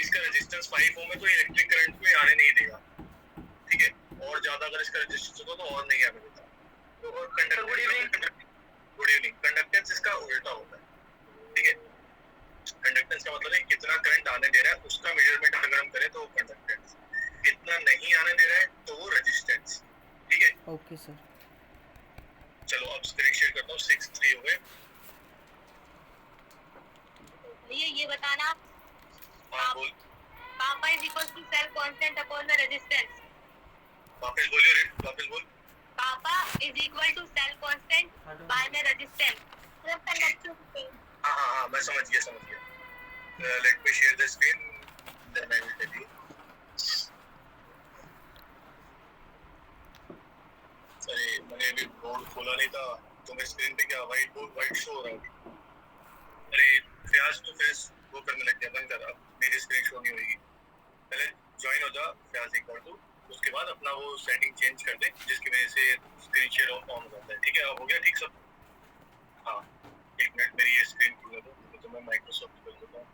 इसका रेजिस्टेंस 5 ओम है तो इलेक्ट्रिक करंट में आने नहीं देगा, ठीक है। और ज्यादा अगर इसका रेजिस्टेंस होता तो और नहीं आने देता। तो और गुड इवनिंग, कंडक्टेंस इसका उल्टा होता है, ठीक है। कंडक्टेंस का मतलब है कितना करंट आने दे रहा है उसका मेजरमेंट अगर हम करें तो वो कंडक्टेंस, कितना नहीं आने दे रहा है तो वो रेजिस्टेंस, ठीक है। Okay sir. चलो अब स्क्रीन शेयर करता हूँ। 6-3 हो गए। ये बताना हाँ बोल। Kappa is equal to cell constant upon the resistance. वापस बोलियो रे, वापस बोल। Kappa is equal to cell constant by the resistance. हाँ मैं समझ गया। Let me share the screen then I will tell you. अरे मैंने अभी बोर्ड खोला नहीं था तो मैं स्क्रीन पे क्या व्हाइट बोर्ड व्हाइट शो हो रहा है। अरे फ्याज तो फेस वो करने लग गया, बंद कर। अब मेरी स्क्रीन शो नहीं होगी। पहले ज्वाइन हो जा फ्याज एक बार, तो उसके बाद अपना वो सेटिंग चेंज कर दे जिसकी वजह से स्क्रीन शेयर ऑन हो जाता है, ठीक है। अब हो गया ठीक सब? हाँ एक मिनट मेरी ये स्क्रीन खुल दो तो मैं माइक्रोसॉफ्ट खोल देता हूँ।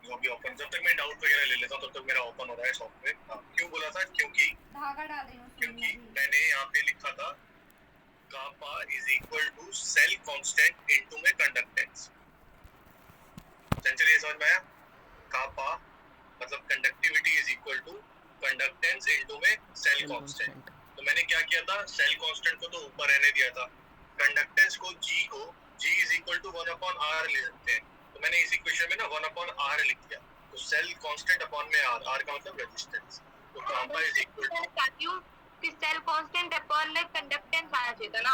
जो भी ओपन, जब तक मैं डाउट वगैरह ले लेता हूँ तब तक मेरा ओपन हो रहा है सॉफ्टवेयर। हाँ क्यों बोला था? क्योंकि धागा डाल रही हूँ क्योंकि मैंने यहाँ पे लिखा था kappa is equal to cell constant into में कंडक्टेंस। चलिए समझ में आया? kappa मतलब conductivity is equal to conductance into में सेल कांस्टेंट। तो मैंने क्या किया था, सेल कांस्टेंट को तो ऊपर रहने दिया था, कंडक्टेंस को g is equal to 1/r ले सकते हैं। तो मैंने इस इक्वेशन में ना 1/r लिख दिया। तो सेल कांस्टेंट अपॉन में r का मतलब रेजिस्टेंस। तो kappa इज इक्वल टू कि सेल कांस्टेंट अपॉन में कंडक्टेंस आना चाहिए ना।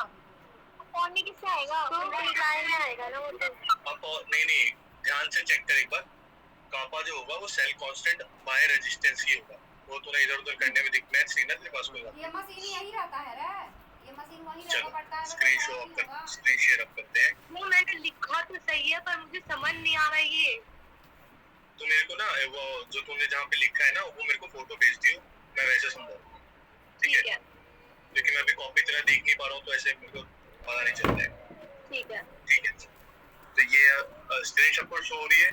अपॉन में किससे आएगा? तो डिजाइन में आएगा ना वो तो। नहीं ध्यान से चेक कर एक बार। kappa जो होगा वो सेल कांस्टेंट बाय रेजिस्टेंस ही होगा। वो तो ना इधर-उधर करने में दिक्कत नहीं ना तेरे पास कोई। ये मशीन यही रहता है रे, ये मशीन वही रहता पड़ता है। स्क्रीन शो अप कर, स्क्रीन शेयर अप करते हैं। वो मैंने लिखा तो सही है पर मुझे समझ नहीं आ रहा है ये। तो मेरे को ना वो जो तूने जहाँ पे लिखा है ना वो मेरे को फोटो भेज दियो, मैं वैसे समझाऊंगा, ठीक है। लेकिन मैं अभी कॉपी तरह देख नहीं पा रहा हूँ तो ऐसे मेरे को पता नहीं चल रहा है। ठीक है। तो ये स्क्रीन शॉट पर शो हो रही है?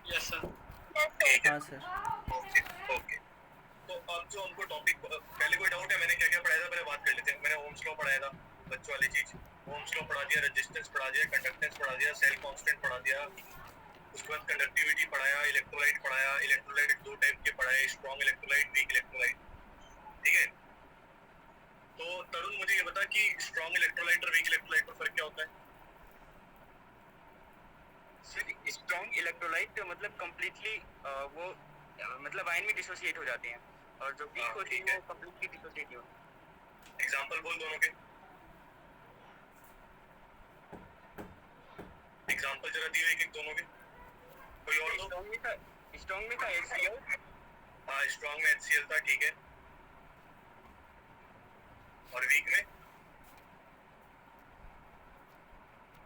Yes sir. हाँ सर। ओके। तो अब जो हमको टॉपिक, पहले कोई डाउट है? मैंने क्या क्या पढ़ाया था पहले बात कर लेते हैं। मैंने ओम्स लॉ पढ़ाया था, बच्चों वाली चीज। ओम्स लॉ पढ़ा दिया, रेजिस्टेंस पढ़ा दिया, कंडक्टेंस पढ़ा दिया, सेल कांस्टेंट पढ़ा दिया। उसके बाद कंडक्टिविटी पढ़ाया, इलेक्ट्रोलाइट पढ़ाया। इलेक्ट्रोलाइट दो टाइप के पढ़ाए, स्ट्रॉन्ग इलेक्ट्रोलाइट, वीक इलेक्ट्रोलाइट, ठीक है। तो तरुण मुझे ये बता कि स्ट्रॉन्ग इलेक्ट्रोलाइट और वीक इलेक्ट्रोलाइट में फर्क क्या होता है? सर स्ट्रॉन्ग इलेक्ट्रोलाइट मतलब कंप्लीटली वो मतलब आयन में डिसोसिएट हो जाते हैं, और जो वीक होती है वो कंप्लीटली डिसोसिएट नहीं होती। एग्जांपल बोल दोनों के। एग्जांपल जरा दिए एक दोनों के। कोई और दो। स्ट्रॉन्ग में था HCl। हाँ स्ट्रॉन्ग में HCl था, ठीक है। और वीक में?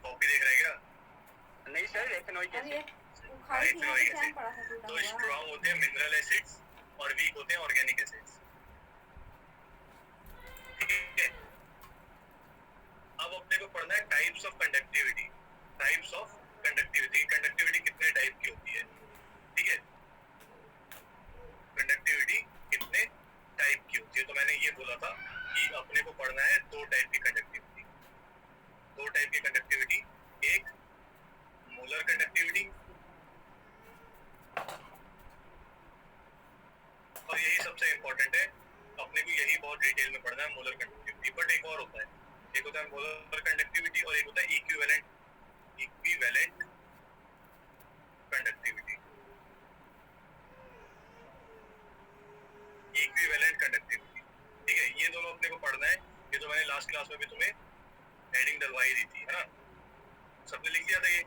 कॉपी देख रहा है क्या? नहीं सर, एथेनॉइक एसिड। तो स्ट्रॉन्ग होते हैं मिनरल एसिड्स और वीक होते हैं ऑर्गेनिक एसिड्स, ठीक है। अब अपने को पढ़ना है types of conductivity. Types of conductivity, conductivity कितने टाइप की होती है, ठीक है। कंडक्टिविटी कितने टाइप की होती है? तो मैंने ये बोला था कि अपने को पढ़ना है दो टाइप की कंडक्टिविटी। दो टाइप की कंडक्टिविटी, एक मोलर कंडक्टिविटी और यही सबसे इंपॉर्टेंट है, अपने को यही बहुत डिटेल में पढ़ना है, मोलर कंडक्टिविटी। बट एक और होता है, एक होता है मोलर कंडक्टिविटी और एक होता है इक्विवेलेंट कंडक्टिविटी। इक्विवेलेंट कंडक्टिविटी, ठीक है। ये दोनों अपने को पढ़ना है। ये तो मैंने लास्ट क्लास में भी तुम्हें हेडिंग डलवाई दी थी, है ना? सबने लिख दिया था ये?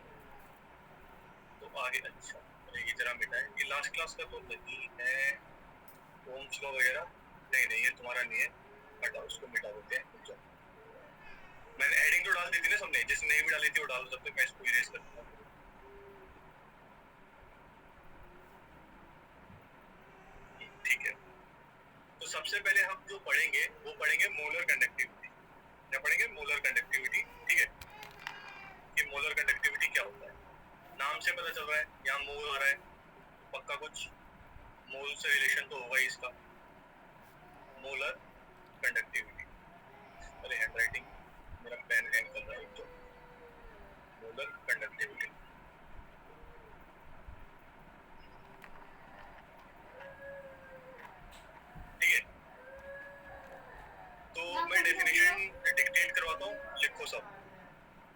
तो आगे अच्छा ये जरा मिटा है, ये लास्ट क्लास का तो नहीं है। ओम्स लॉ वगैरह नहीं ये तुम्हारा नहीं है, हटाओ उसको, मिटा देते हैं। मैंने हेडिंग तो डाल दी थी ना सबने, जिसने नहीं भी डाली थी वो डालो, जब तक मैं इसको इरेज कर दूंगा। ठीक है। तो सबसे पहले हम जो पढ़ेंगे वो पढ़ेंगे मोलर कंडक्टिविटी। क्या पढ़ेंगे? मोलर कंडक्टिविटी, ठीक है। कि मोलर कंडक्टिविटी क्या होता है। नाम से पता चल रहा है यहाँ मोल आ रहा है, पक्का कुछ मोल से रिलेशन तो होगा ही इसका। मोलर कंडक्टिविटी, अरे हैंडराइटिंग मेरा पेन हैंग कर रहा है तो। मोलर कंडक्टिविटी ठीक है, तो मैं डेफिनेशन डिक्टेट करवाता हूँ, लिखो सब,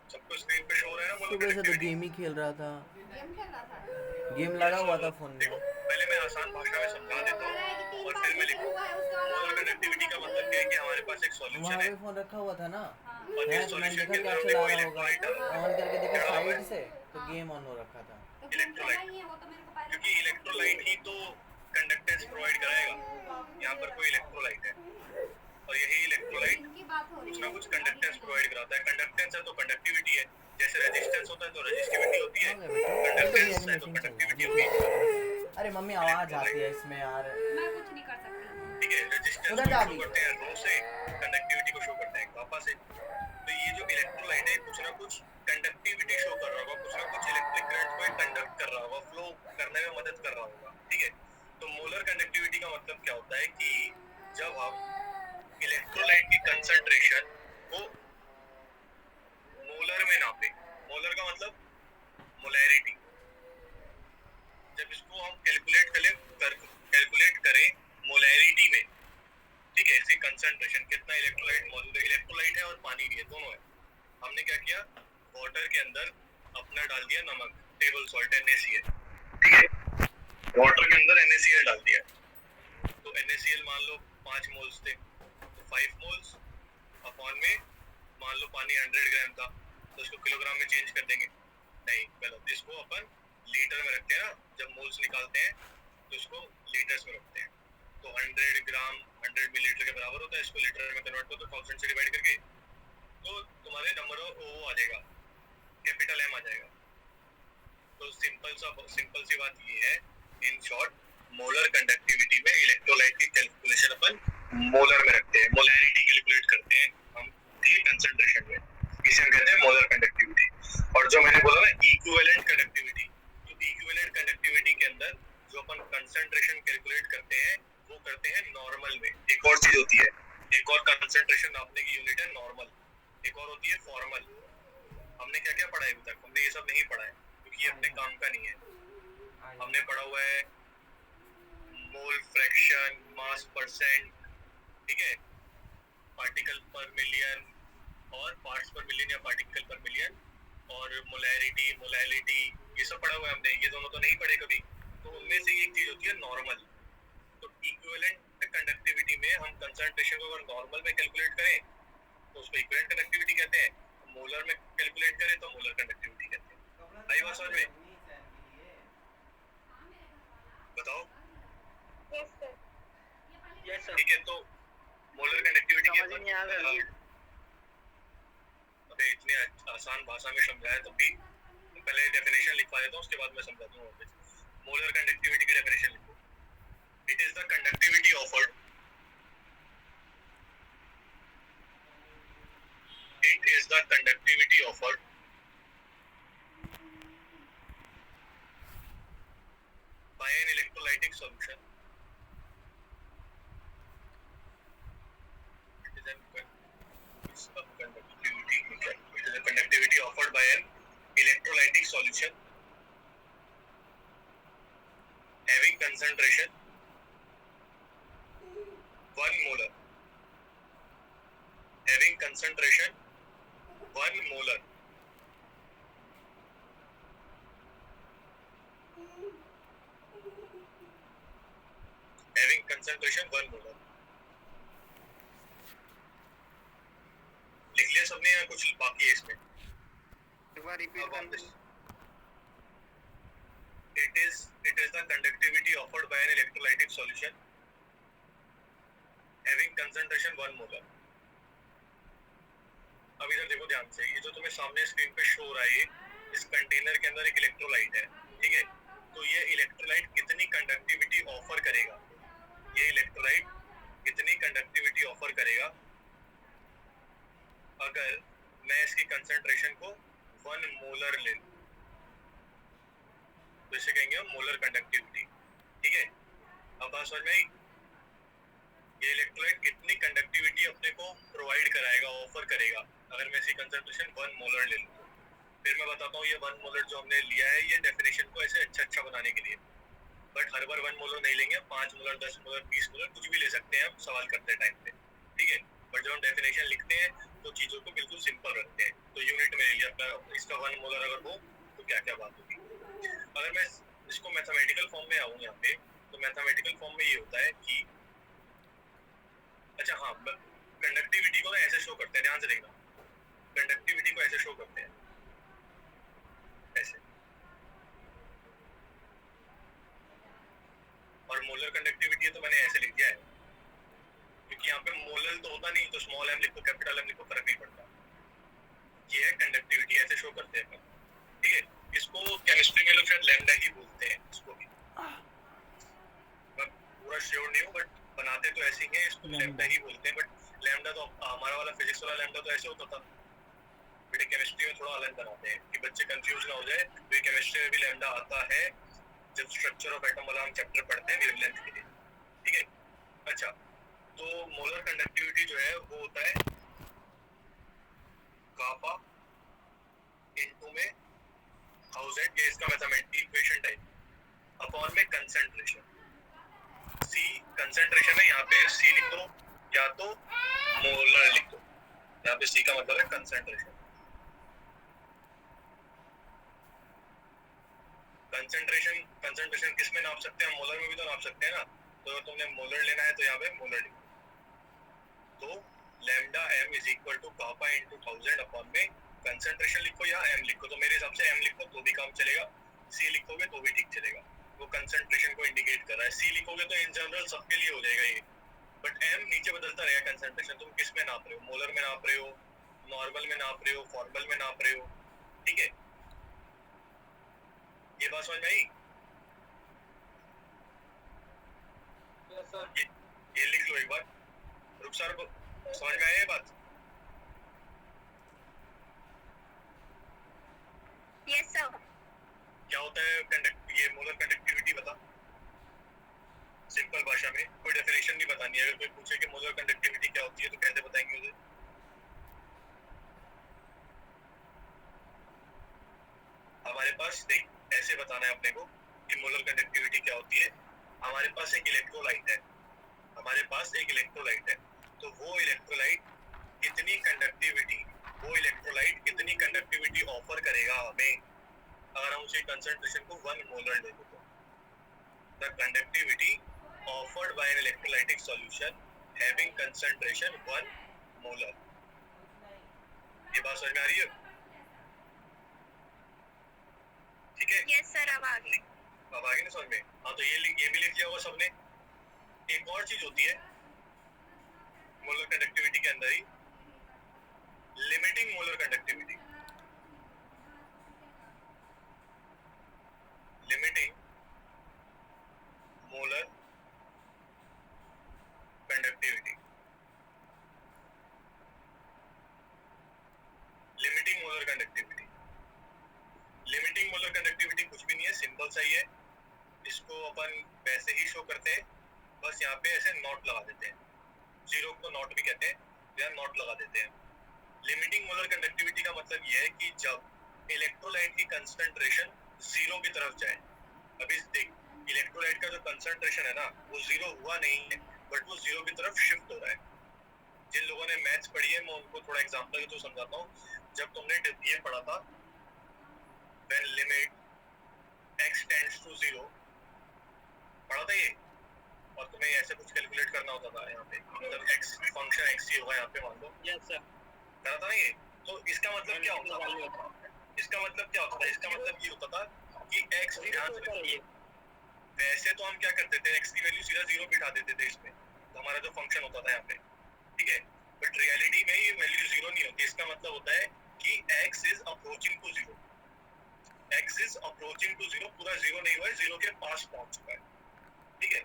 सबको स्क्रीन पे शो हो रहा है ना मोलर सुबह से तो कंडक्टिविटी। गेम ही खेल रहा था, गेम खेल रहा था। गेम लगा हुआ था फोन में। देखो पहले मैं आसान भाषा में समझा देता बोल रहा है कि हूँ 3 और बार फिर मैं से लिखूँ। हुआ है, उसके बाद मोलर कंडक्टिविटी का मतलब क्या है कि हमारे पास एक वहाँ सॉल्यूशन है पे फोन रखा हुआ था ना, हाँ। और है इस तो मैंने सॉल्यूशन देखा के क्या अंदर हमने चला कोई रहा होगा, इलेक्ट्रोलाइट डाला, ऑन करके देखा जड़ा हुआ साइड है, से तो हाँ। गेम ऑन हो रखा था। तो गेम खेला ही है वो, तो मेरे को पता क्योंकि इलेक्ट्रोलाइट ही तो कंडक्टेंस प्रोवाइड कराएगा। यहाँ पर कोई इलेक्ट्रोलाइट है और यही इलेक्ट्रोलाइट इनकी बात हो रही कुछ है। ना कुछ कंडक्टेंस प्रोवाइड कराता है। कंडक्टेंस है तो कंडक्टिविटी है, जैसे रेजिस्टेंस होता है तो रेजिस्टिविटी होती है, हो गया बेटा, अभी तो कंडक्टेंस है तो एनिमेशन चल कंडक्टिविटी रहा होगी। है। अरे मम्मी आवाज आती है इसमें यार। मैं कुछ नहीं कर सकती। ठीक है, रेजिस्टेंस उधर को जा शो भी। करते हैं रो से, कंडक्टिविटी को शो करते हैं कापा से। तो ये जो इलेक्ट्रोलाइट है कुछ ना कुछ कंडक्टिविटी शो कर रहा होगा, कुछ ना कुछ इलेक्ट्रिक करंट को कंडक्ट कर रहा होगा, फ्लो करने में मदद कर रहा होगा। ठीक है, तो मोलर कंडक्टिविटी का मतलब क्या होता है कि जब हम इलेक्ट्रोलाइट की कंसंट्रेशन को मोलर में नापे, मोलर का मतलब मोलैरिटी, जब इसको हम कैलकुलेट करें मोलैरिटी में, ठीक है, इसकी कंसंट्रेशन कितना इलेक्ट्रोलाइट मौजूद है, इलेक्ट्रोलाइट है और पानी भी है, दोनों है। हमने क्या किया, वाटर के अंदर अपना डाल दिया नमक, टेबल सॉल्ट NaCl, ठीक है, वाटर के अंदर NaCl डाल दिया, तो NaCl मान लो 5 मोल्स थे, तो 5 मोल्स अपॉन में मान लो पानी 100 ग्राम था, तो इसको किलोग्राम में चेंज कर देंगे, नहीं गलत, इसको अपन लीटर में रखते हैं ना, जब मोल्स निकालते हैं तो इसको लीटर्स में रखते हैं, तो 100 ग्राम 100 मिलीलीटर के बराबर होता है, इसको लीटर में कन्वर्ट करो तो 1000 से डिवाइड करके तो तुम्हारे नंबर वो आ जाएगा, कैपिटल M आ जाएगा। तो सिंपल सी बात ये है, इन शॉर्ट मोलर कंडक्टिविटी में इलेक्ट्रोलाइट की कैलकुलेशन अपन मोलर में रखते हैं, मोलैरिटी कैलकुलेट करते हैं हम, ठीक है, कंसंट्रेशन में, इसे हम कहते हैं मोलर कंडक्टिविटी। और जो मैंने बोला ना इक्विवेलेंट कंडक्टिविटी, तो इक्विवेलेंट कंडक्टिविटी के अंदर जो अपन कंसंट्रेशन कैलकुलेट करते हैं वो करते हैं नॉर्मल में। एक और चीज होती है, एक और कंसंट्रेशन नापने की यूनिट है नॉर्मल, एक और होती है फॉर्मल। हमने क्या क्या पढ़ा है अभी तक, हमने ये सब नहीं पढ़ा है क्योंकि ये अपने काम का नहीं है। हमने पढ़ा हुआ है मोल फ्रैक्शन, मास परसेंट, ठीक है, पार्टिकल पर मिलियन और पार्ट्स पर मिलियन या पार्टिकल पर मिलियन, और मोलैरिटी, मोलैलिटी, ये सब पढ़ा हुआ है हमने, ये दोनों तो नहीं पढ़े कभी। तो उनमें से एक चीज होती है नॉर्मल। तो इक्विवेलेंट कंडक्टिविटी में हम कंसंट्रेशन को अगर नॉर्मल में कैलकुलेट करें तो उसको इक्विवेलेंट कंडक्टिविटी कहते हैं, मोलर में कैलकुलेट करें तो मोलर कंडक्टिविटी कहते हैं। आई बात समझ में? बताओ। Yes sir. ठीक है, तो मोलर कंडक्टिविटी के समझ नहीं आ रहा है। अबे इतने आसान भाषा में समझाया तो भी पहले डेफिनेशन लिखवा देता हूँ, उसके बाद मैं समझा दूंगा। मोलर कंडक्टिविटी की डेफिनेशन लिखो, it is the conductivity offered, it is the conductivity offered by an electrolytic solution. It is a conductivity offered by an electrolytic solution having concentration 1 molar, having concentration 1 molar, having concentration 1 molar। लिख लिया सबने या कुछ बाकी है इसमें? एक बार repeat अब कर वापस। It is the conductivity offered by an electrolytic solution having concentration 1 molar। अब इधर देखो ध्यान से, ये जो तुम्हें सामने स्क्रीन पे शो हो रहा है, इस कंटेनर के अंदर एक इलेक्ट्रोलाइट है, ठीक है, तो ये इलेक्ट्रोलाइट कितनी कंडक्टिविटी ऑफर करेगा, ये इलेक्ट्रोलाइट कितनी कंडक्टिविटी ऑफर करेगा अगर मैं इसकी कंसंट्रेशन को 1 मोलर ले लूं। तो इसे कहेंगे हम मोलर कंडक्टिविटी। ठीक है, अब बात समझ में आई? ये इलेक्ट्रोलाइट कितनी कंडक्टिविटी अपने को प्रोवाइड कराएगा, ऑफर करेगा अगर मैं इसकी कंसंट्रेशन 1 मोलर ले लूँ। फिर मैं बताता हूँ ये 1 मोलर जो हमने लिया है ये डेफिनेशन को ऐसे अच्छा बनाने के लिए, बट हर बार 1 मोलर नहीं लेंगे, 5 मोलर 10 मोलर 20 मोलर कुछ भी ले सकते हैं हम सवाल करते टाइम पे। ठीक है, बट जब हम डेफिनेशन लिखते हैं तो चीज़ों को बिल्कुल सिंपल रखते हैं। तो यूनिट में लिया इसका 1 मोलर अगर हो तो क्या क्या बात होगी। अगर मैं इसको मैथमेटिकल फॉर्म में आऊँ यहाँ पे, तो मैथमेटिकल फॉर्म में ये होता है कि अच्छा हाँ, कंडक्टिविटी को ना ऐसे शो करते हैं, ध्यान से देखना, कंडक्टिविटी को ऐसे शो करते हैं ऐसे, और मोलर कंडक्टिविटी है तो मैंने ऐसे लिख दिया है क्योंकि यहाँ पे मोलर तो होता नहीं, तो स्मॉल एम लिखो कैपिटल एम लिखो फर्क नहीं पड़ता। ये है कंडक्टिविटी, ऐसे शो करते हैं अपन। ठीक है, इसको केमिस्ट्री में लोग शायद लैम्डा ही बोलते हैं इसको भी, मैं पूरा श्योर नहीं हूँ बट बनाते तो ऐसे ही हैं, इसको लैम्डा ही बोलते हैं। बट लैम्डा तो हमारा वाला फिजिक्स वाला लैम्डा तो ऐसे होता था, बेटे केमिस्ट्री में थोड़ा अलग बनाते हैं कि बच्चे कंफ्यूज ना हो जाए। तो ये केमिस्ट्री में भी लैम्डा आता है जब स्ट्रक्चर ऑफ एटम वाला हम चैप्टर पढ़ते हैं वेवलेंथ के लिए। ठीक है, अच्छा तो मोलर कंडक्टिविटी जो है वो होता है गापा इनटू में हाउजेट गैस का मैथमेटिकल इक्वेशन टाइप अपॉन में कंसंट्रेशन। सी कंसंट्रेशन है, यहाँ पे सी लिख दो या तो मोलर लिख दो, यहाँ पे सी का मतलब है कंसंट्रेशन। कंसंट्रेशन किस में नाप सकते हैं, मोलर में भी तो नाप सकते हैं ना। तो अगर तुमने मोलर लेना है तो यहाँ पे मोलर लिखो, तो lambda M is equal to kappa into 1000 upon में कंसंट्रेशन लिखो या एम लिखो। तो मेरे हिसाब से एम लिखो तो भी काम चलेगा, सी लिखोगे तो भी ठीक चलेगा, वो कंसंट्रेशन को इंडिकेट कर रहा है। सी लिखोगे तो इन जनरल सबके लिए हो जाएगा ये, बट एम नीचे बदलता रहेगा। कंसंट्रेशन तुम किस में नाप रहे हो, मोलर में नाप रहे हो, नॉर्मल में नाप रहे हो, फॉर्मल में नाप रहे हो। ठीक है, ये बात समझ में आई? ये लिख लो एक बार, रुक सर, समझ में आया ये बात? Yes sir. क्या होता है ये मोलर कंडक्टिविटी बता, सिंपल भाषा में, कोई डेफिनेशन नहीं बतानी है। अगर कोई पूछे कि मोलर कंडक्टिविटी क्या होती है तो कैसे बताएंगे मुझे? हमारे पास देख ऐसे बताना है अपने को कि मोलर कंडक्टिविटी क्या होती है। हमारे पास एक इलेक्ट्रोलाइट है, हमारे पास एक इलेक्ट्रोलाइट है, तो वो इलेक्ट्रोलाइट कितनी कंडक्टिविटी ऑफर करेगा हमें अगर हम उसी कंसंट्रेशन को 1 मोलर ले तो। The conductivity offered by an electrolytic solution having concentration 1 molar. ये बात समझ में आ रही है? ठीक है, यस सर, अब आगे ना समझ में? हाँ, तो ये भी लिख लिया होगा सबने। एक और चीज होती है मोलर कंडक्टिविटी के अंदर ही, limiting molar conductivity. Limiting molar conductivity, limiting molar conductivity. Limiting molar conductivity कुछ भी नहीं है, सिंपल सा ही है। इसको अपन वैसे ही शो करते हैं, बस यहाँ पे ऐसे नॉट लगा देते हैं, जीरो को नॉट भी कहते हैं, यहाँ नॉट लगा देते हैं। लिमिटिंग मोलर कंडक्टिविटी का मतलब ये है कि जब इलेक्ट्रोलाइट की कंसंट्रेशन जीरो की तरफ जाए। अभी देख, इलेक्ट्रोलाइट का जो कंसंट्रेशन है ना वो जीरो हुआ नहीं है, बट वो जीरो की तरफ शिफ्ट हो रहा है। जिन लोगों ने मैथ्स पढ़ी है मैं उनको थोड़ा एग्जांपल तो समझाता हूँ। जब तुमने ये पढ़ा था when limit x tends to 0 पढ़ा था ये, और तुम्हें ऐसे कुछ कैलकुलेट करना होता था यहाँ पे, मतलब x फंक्शन x ही होगा यहाँ पे, मान लो। Yes sir. करा था ना ये? तो इसका मतलब क्या होता था? इसका मतलब क्या होता था? इसका मतलब ये होता था कि x ध्यान से, वैसे तो हम क्या करते थे, x की वैल्यू सीधा 0 बिठा देते थे इसमें, तो हमारा जो फंक्शन होता था यहाँ पे, ठीक है, बट रियलिटी में ये वैल्यू 0 नहीं होती। इसका मतलब होता है कि x is approaching to 0, x is approaching to 0, पूरा 0 नहीं हुआ है, 0 के पास पहुंच चुका है। ठीक है,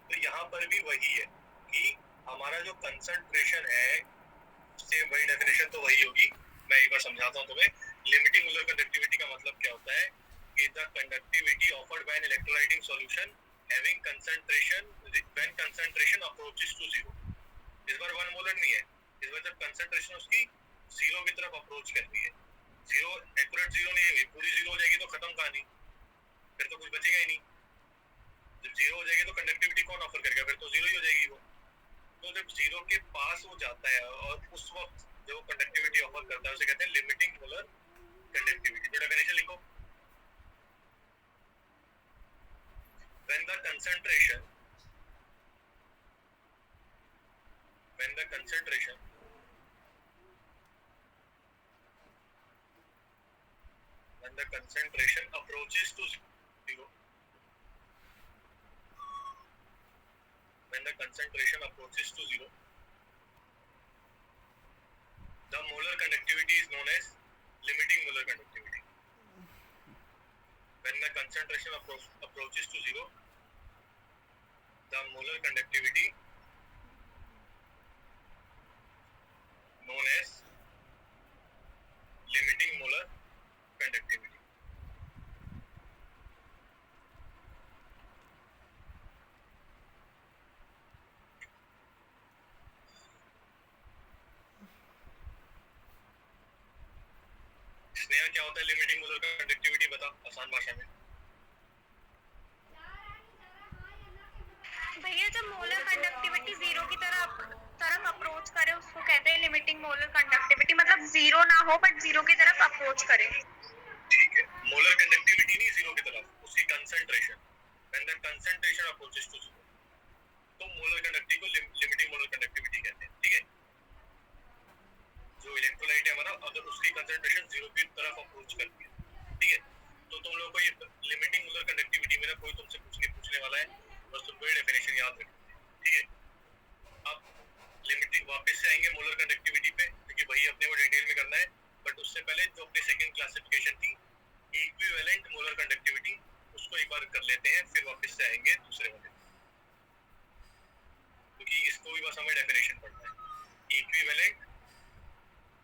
तो यहाँ पर भी वही है कि हमारा जो कंसंट्रेशन है, सेम वही डेफिनेशन तो वही होगी। मैं एक बार समझाता हूँ तुम्हें। लिमिटिंग मोलर कंडक्टिविटी का मतलब क्या होता है कि the conductivity offered by an electrolytic solution having concentration when concentration approaches to zero. इस बार 1 मोलर नहीं है, इस बार जब concentration उसकी जीरो की तरफ अप्रोच करती है, जीरो एक्यूरेट जीरो नहीं है, पूरी जीरो हो जाएगी तो खत्म कहानी, फिर तो कुछ बचेगा ही नहीं। जब जीरो हो जाएगी तो कंडक्टिविटी कौन ऑफर करेगा, फिर तो जीरो ही हो जाएगी वो। तो जब जीरो के पास वो जाता है और उस वक्त जो कंडक्टिविटी ऑफर करता है उसे कहते हैं लिमिटिंग मोलर कंडक्टिविटी। तो डेफिनेशन लिखो, when the concentration approaches to zero, when the concentration approaches to zero, the molar conductivity is known as limiting molar conductivity. When the concentration approaches to zero, the molar conductivity known as limiting molar conductivity. Sneha क्या होता है limiting molar conductivity, बता आसान भाषा में। भैया जब molar conductivity zero की तरफ अप्रोच करे उसको कहते हैं लिमिटिंग मोलर कंडक्टिविटी, मतलब जीरो ना हो बट जीरो की तरफ अप्रोच करे। ठीक है, मोलर कंडक्टिविटी नहीं जीरो की तरफ, उसकी concentration, when the concentration approaches to zero, तो मोलर कंडक्टिविटी को लिमिटिंग मोलर कंडक्टिविटी कहते हैं। ठीक है, जो इलेक्ट्रोलाइट है हमारा, अगर उसकी कंसंट्रेशन जीरो की तरफ अप्रोच करती है, ठीक है, तो तुम लोगों को ये लिमिटिंग मोलर कंडक्टिविटी में ना कोई तुमसे पूछने वाला है, बस तुमको ये डेफिनेशन याद रखनी है। ठीक है, अब लिमिटिंग वापस से आएंगे मोलर कंडक्टिविटी पे, क्योंकि वही अपने को डिटेल में करना है, बट उससे पहले जो अपनी सेकंड क्लासिफिकेशन थी इक्विवेलेंट मोलर कंडक्टिविटी, उसको एक बार कर लेते हैं, फिर वापस से आएंगे दूसरे वाले, क्योंकि इसको भी बस हमें डेफिनेशन पढ़ना है। इक्विवेलेंट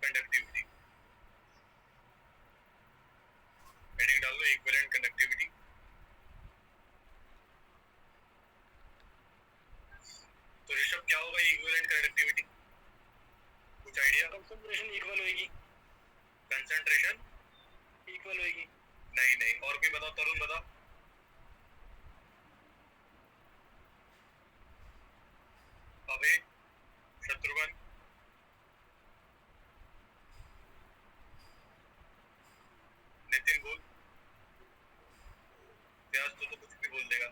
कंडक्टिविटी, हेडिंग डाल लो इक्विवेलेंट कंडक्टिविटी। तो ऋषभ क्या होगा इक्विवेलेंट कंडक्टिविटी, कुछ आइडिया? कंसंट्रेशन इक्वल होगी, कंसंट्रेशन इक्वल होगी। नहीं, और भी बताओ, तरुण बताओ। अबे शत्रुघ्न, नितिन बोल, प्यास तो कुछ भी बोल देगा।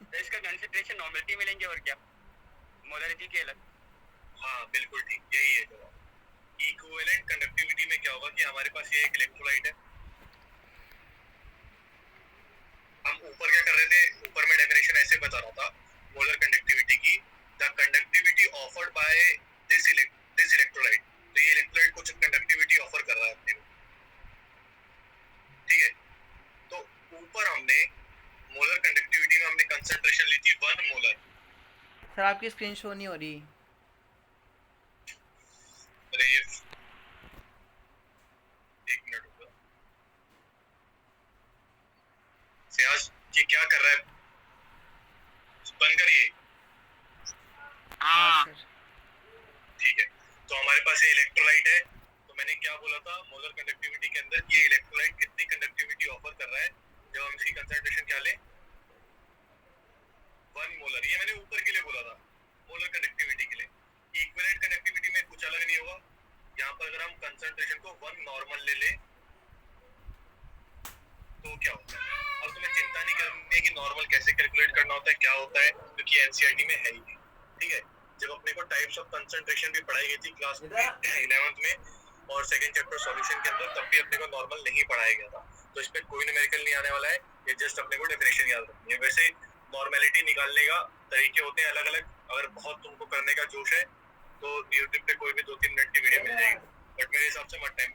तो इसका कंसंट्रेशन नॉर्मलिटी मिलेंगे और क्या, मोलरिटी के अलग। हाँ बिल्कुल ठीक, यही है जवाब। इक्विवेलेंट कंडक्टिविटी में क्या होगा कि हमारे पास ये एक इलेक्ट्रोलाइट है, हम ऊपर क्या कर रहे थे, ऊपर में डेफिनेशन ऐसे बता रहा था मोलर कंडक्टिविटी की, the conductivity offered by this electrolyte. तो ये इलेक्ट्रोलाइट कुछ कंडक्टिविटी ऑफर कर रहा है अपने को, ठीक है। तो ऊपर हमने मोलर कंडक्टिविटी में हमने कंसंट्रेशन ली थी 1 मोलर। सर आपकी स्क्रीन शो नहीं हो रही। अरे एक मिनट रुको, सियाज ये क्या कर रहा है, बंद करिए। हाँ सर। ठीक है, तो हमारे पास ये इलेक्ट्रोलाइट है, तो मैंने क्या बोला था मोलर कंडक्टिविटी के अंदर ये इलेक्ट्रोलाइट कितनी कंडक्टिविटी ऑफर कर रहा है जब हम इसकी कंसंट्रेशन क्या लें 1 मोलर। ये मैंने ऊपर के लिए बोला था मोलर कंडक्टिविटी के लिए। इक्विवेलेंट कंडक्टिविटी में कुछ अलग नहीं होगा, यहाँ पर अगर हम कंसंट्रेशन को 1 नॉर्मल ले ले तो क्या होता है। अब तुम्हें चिंता नहीं करनी है कि नॉर्मल कैसे कैलकुलेट करना होता है, क्या होता है, क्योंकि एनसीईआरटी में है ही नहीं, ठीक है। जब अपने को टाइप्स ऑफ कंसंट्रेशन भी पढ़ाई गई थी क्लास 11th में और सेकंड चैप्टर सॉल्यूशन के अंदर, तब भी अपने को नॉर्मल नहीं पढ़ाया गया था, तो इस पे कोई न्यूमेरिकल नहीं आने वाला है, ये जस्ट अपने को डेफिनेशन याद रखनी है। वैसे नॉर्मेलिटी निकालने का तरीके होते हैं अलग अलग, अगर बहुत तुमको करने का जोश है तो यूट्यूब पे कोई भी 2-3 मिनट की वीडियो मिल जाएगी, बट मेरे हिसाब से मत टाइम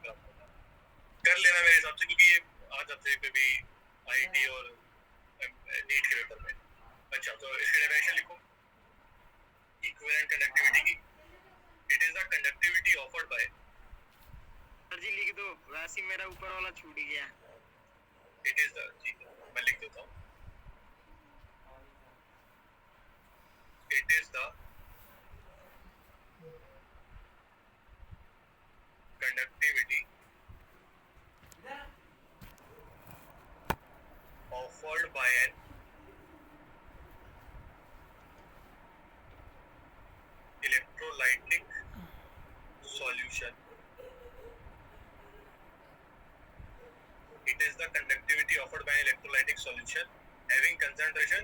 कर लेना मेरे हिसाब से, क्योंकि ये आ जाते हैं कभी आईटी और नीट के पेपर में। अच्छा, तो इसकी डेफिनेशन लिखो इक्विवेलेंट कंडक्टिविटी की। It is the conductivity offered by, sir ji लिख दो, वैसे मेरा ऊपर वाला छूट गया। इट इज द, जी मैं लिख देता हूँ. It is the conductivity offered by an electrolytic solution. It is the conductivity offered by an electrolytic solution having concentration.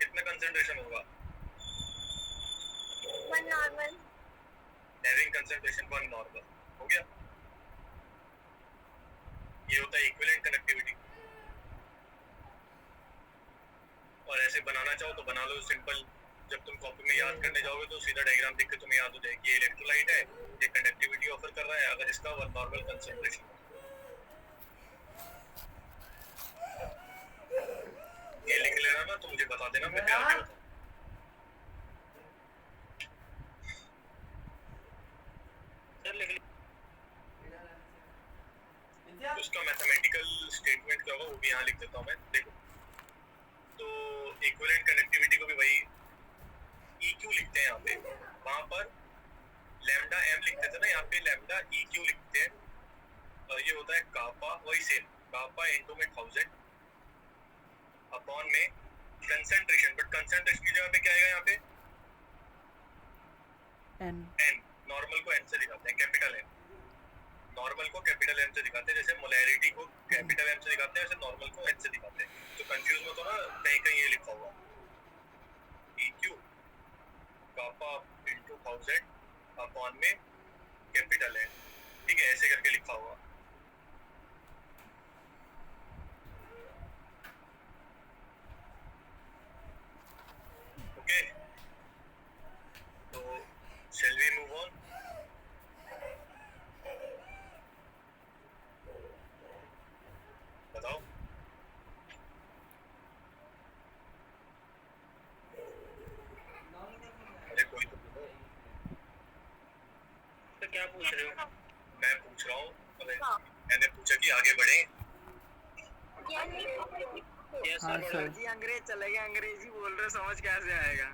कितना concentration होगा? One normal Having concentration 1 normal. हो गया? ये होता है equivalent conductivity. और ऐसे बनाना चाहो तो बना लो सिंपल. जब तुम कॉपी में याद करने जाओगे तो सीधा डायग्राम देख के तुम्हें याद हो जाएगी. ये इलेक्ट्रोलाइट है, ये कंडक्टिविटी ऑफर कर रहा है. अगर इसका नॉर्मल कंसंट्रेशन ये लिख लेना ना तो मुझे बता देना, मैं फिर आगे बताऊं. सर लिख उसका मैथमेटिकल स्टेटमेंट क्या होगा वो भी यहाँ लिख देता हूँ मैं. देखो तो इक्विवेलेंट कनेक्टिविटी को भी वही EQ लिखते हैं यहाँ पे. वहाँ पर लैम्डा m लिखते थे ना, यहाँ पे लैम्डा EQ लिखते हैं. और ये होता है कापा, वही सेम कापा इनटू में 1000 अपॉन में कंसंट्रेशन. बट कंसंट्रेशन की जगह पे क्या आएगा यहाँ पे? n n. नॉर्मल को n से दिखाते हैं, कैपिटल N. नॉर्मल को कैपिटल M से दिखाते हैं. जैसे मोलैरिटी को कैपिटल M से दिखाते हैं, वैसे नॉर्मल को n से दिखाते हैं. तो कंफ्यूज मत हो ना, कहीं कहीं ये लिखा हुआ EQ कापा इनटू 1000 अपॉन में कैपिटल N. ठीक है, ऐसे करके लिखा हुआ. ओके, तो shall we move on? बताओ. अरे कोई तो बोलो. तो क्या पूछ रहे हो? मैं पूछ रहा हूँ. अरे मैंने पूछा कि आगे बढ़े. यस हाँ, सर. सर. जी अंग्रेज चले गए, अंग्रेजी बोल रहे, समझ कैसे आएगा?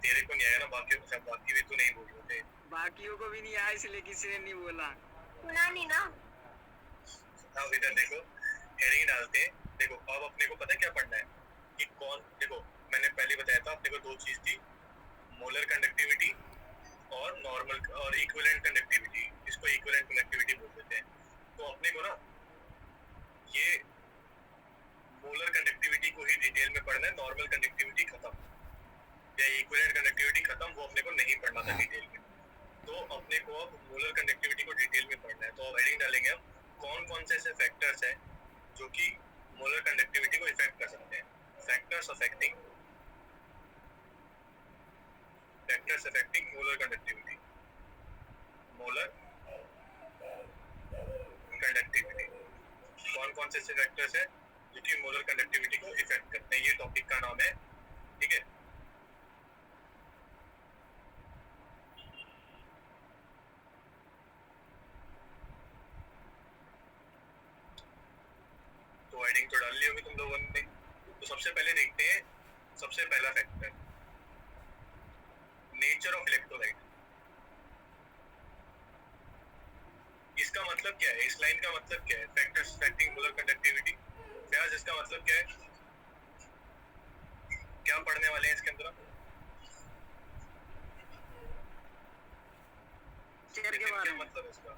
तेरे को नहीं आया ना, बाकी बाकी भी तो नहीं बोल रहे थे. बाकियों को भी नहीं आया, इसलिए किसी ने नहीं बोला. सुना नहीं ना. अब इधर देखो, हेडिंग डालते हैं. देखो अब अपने को पता है क्या पढ़ना है कि कौन. देखो मैंने पहले बताया था अपने को दो चीज थी, मोलर कंडक्टिविटी और नॉर्मल और इक्विवेलेंट कंडक्टिविटी. इसको इक्विवेलेंट कंडक्टिविटी बोल देते हैं. तो अपने को ना ये मोलर कंडक्टिविटी को ही डिटेल में पढ़ना है. नॉर्मल कंडक्टिविटी खत्म या इक्विवेलेंट कंडक्टिविटी खत्म, वो अपने को नहीं पढ़ना था डिटेल में. तो अपने को अब मोलर कंडक्टिविटी को डिटेल में पढ़ना है. तो अब हेडिंग डालेंगे हम कौन कौन से ऐसे फैक्टर्स हैं जो कि मोलर कंडक्टिविटी को इफेक्ट कर सकते हैं. Factors affecting molar conductivity. Molar conductivity कौन कौन से ऐसे फैक्टर्स हैं जो कि मोलर कंडक्टिविटी को इफेक्ट करते हैं. ये टॉपिक का नाम है. ठीक है, तो हेडिंग तो डाल ली होगी तुम लोगों ने. तो सबसे पहले देखते हैं सबसे पहला फैक्टर, नेचर ऑफ इलेक्ट्रोलाइट. इसका मतलब क्या है? इस लाइन का मतलब क्या है? Factors affecting molar conductivity. फ्याज इसका मतलब क्या है? क्या पढ़ने वाले हैं इसके अंदर? शेयर के बारे क्या में. मतलब है इसका?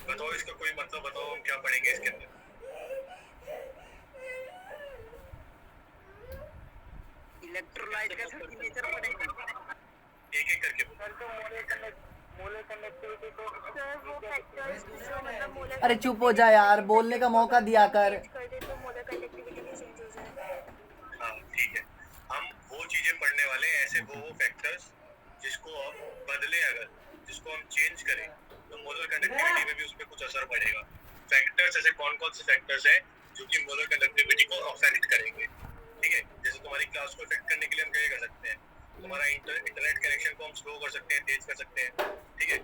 बताओ इसका कोई मतलब बताओ, हम क्या पढ़ेंगे इसके अंदर? इलेक्ट्रोलाइट का सर नेचर पढ़ेंगे. एक एक करके बोलो. सर तो मोलर कंडक्टिविटी को सर वो फैक्टर्स जो मतलब मोलर अरे चुप हो जा यार, बोलने का मौका दिया कर. कर दे तो मोलर कंडक्टिविटी भी चेंज हो जाए. हाँ ठीक है, हम वो चीजें पढ़ने वाले हैं, ऐसे वो फैक्टर्स जिसको हम बदले, अगर जिसको हम चेंज करें तो मोलर कंडक्टिविटी में भी उस पर कुछ असर पड़ेगा. फैक्टर्स ऐसे कौन कौन से फैक्टर्स हैं जो कि मोलर कंडक्टिविटी को अफेक्ट करेंगे. ठीक है, जैसे तुम्हारी क्लास को अफेक्ट करने के लिए हम क्या कर सकते हैं? तुम्हारा इंटरनेट कनेक्शन को हम स्लो कर सकते हैं, तेज कर सकते हैं, ठीक है।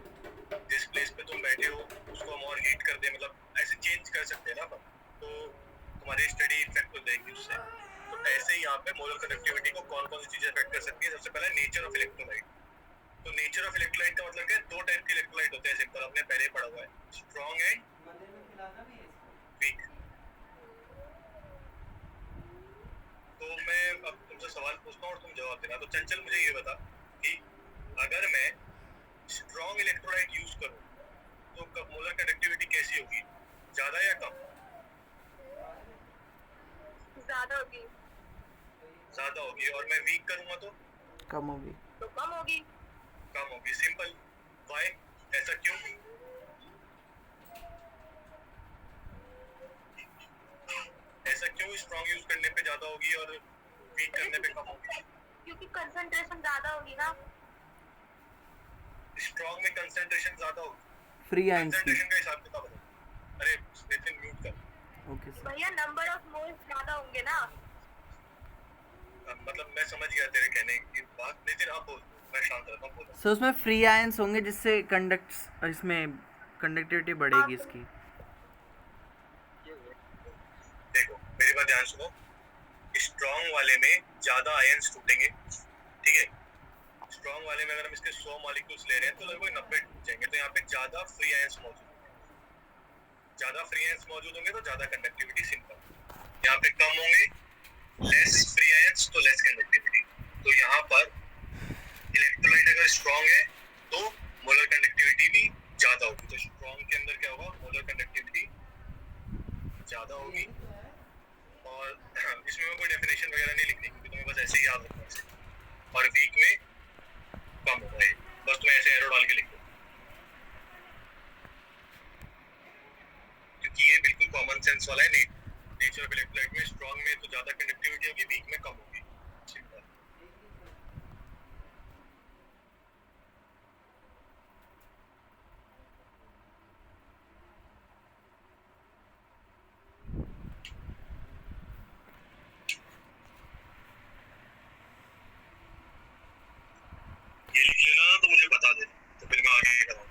जिस प्लेस पे तुम बैठे हो उसको हम और हीट कर दें, मतलब ऐसे चेंज कर सकते हैं ना अपन, तो तुम्हारी स्टडी इफेक्ट हो जाएगी उससे। तो ऐसे ही यहाँ पे मोलर कंडक्टिविटी को कौन कौन सी चीजें इफेक्ट कर सकती है। सबसे पहले नेचर ऑफ इलेक्ट्रोलाइट। तो नेचर ऑफ इलेक्ट्रोलाइट का मतलब क्या है, 2 टाइप के इलेक्ट्रोलाइट होते हैं, सिंपल, आपने पहले ही पढ़ा हुआ है, स्ट्रॉन्ग एंड वीक। तो मैं अब तुमसे सवाल पूछता हूँ और तुम जवाब देना। तो चंचल मुझे ये बता कि अगर मैं स्ट्रॉन्ग इलेक्ट्रोलाइट यूज करूँ तो मोलर कंडक्टिविटी कैसी होगी, ज्यादा या कम? ज्यादा होगी। ज्यादा होगी। और मैं वीक करूंगा तो कम होगी। तो कम होगी। कम होगी। सिंपल। व्हाई? ऐसा क्यों? ऐसा क्यों स्ट्रॉन्ग यूज करने पे ज्यादा होगी और वीक करने पे कम होगी? क्योंकि कंसंट्रेशन ज्यादा होगी ना। स्ट्रॉन्ग में कंसंट्रेशन ज्यादा होगी। फ्री आयंस की। कंसंट्रेशन का हिसाब किताब बताओ। अरे नितिन म्यूट कर। Okay sir. भैया नंबर ऑफ मोल्स ज्यादा होंगे ना। मतलब मैं समझ गया तेरे कहने की बात। नितिन आप बोल, मैं शांत रहता हूँ, बोलो। सर उसमें फ्री आयंस होंगे जिससे इसमें कंडक्टिविटी बढ़ेगी इसकी। देखो मेरी बात ध्यान सुनो। स्ट्रॉन्ग वाले में ज्यादा आयंस टूटेंगे, ठीक है। स्ट्रॉन्ग वाले में अगर हम इसके 100 मॉलिक्यूल्स ले रहे हैं तो लगभग 90 टूट जाएंगे। तो यहाँ पे ज्यादा फ्री आयंस मौजूद होंगे। ज्यादा फ्री आयंस मौजूद होंगे तो ज्यादा कंडक्टिविटी। सिंपल। यहाँ पे कम होंगे, लेस फ्री आयंस तो लेस कंडक्टिविटी। तो यहाँ पर इलेक्ट्रोलाइट अगर स्ट्रॉन्ग है तो मोलर कंडक्टिविटी भी ज्यादा होगी। तो स्ट्रॉन्ग के अंदर क्या होगा, मोलर कंडक्टिविटी ज्यादा होगी। और इसमें मैं कोई डेफिनेशन वगैरह नहीं लिखनी क्योंकि तुम्हें बस ऐसे ही याद रखना है। और वीक में कम होगा ये, बस तुम्हें ऐसे एरो डाल के लिख दो क्योंकि ये बिल्कुल कॉमन सेंस वाला है। नेचर ऑफ इलेक्ट्रोलाइट में स्ट्रॉन्ग में तो ज्यादा कंडक्टिविटी होगी, वीक में कम होगी। सिंपल। ये लिख लेना तो मुझे बता दे, तो फिर मैं आगे कराऊँ।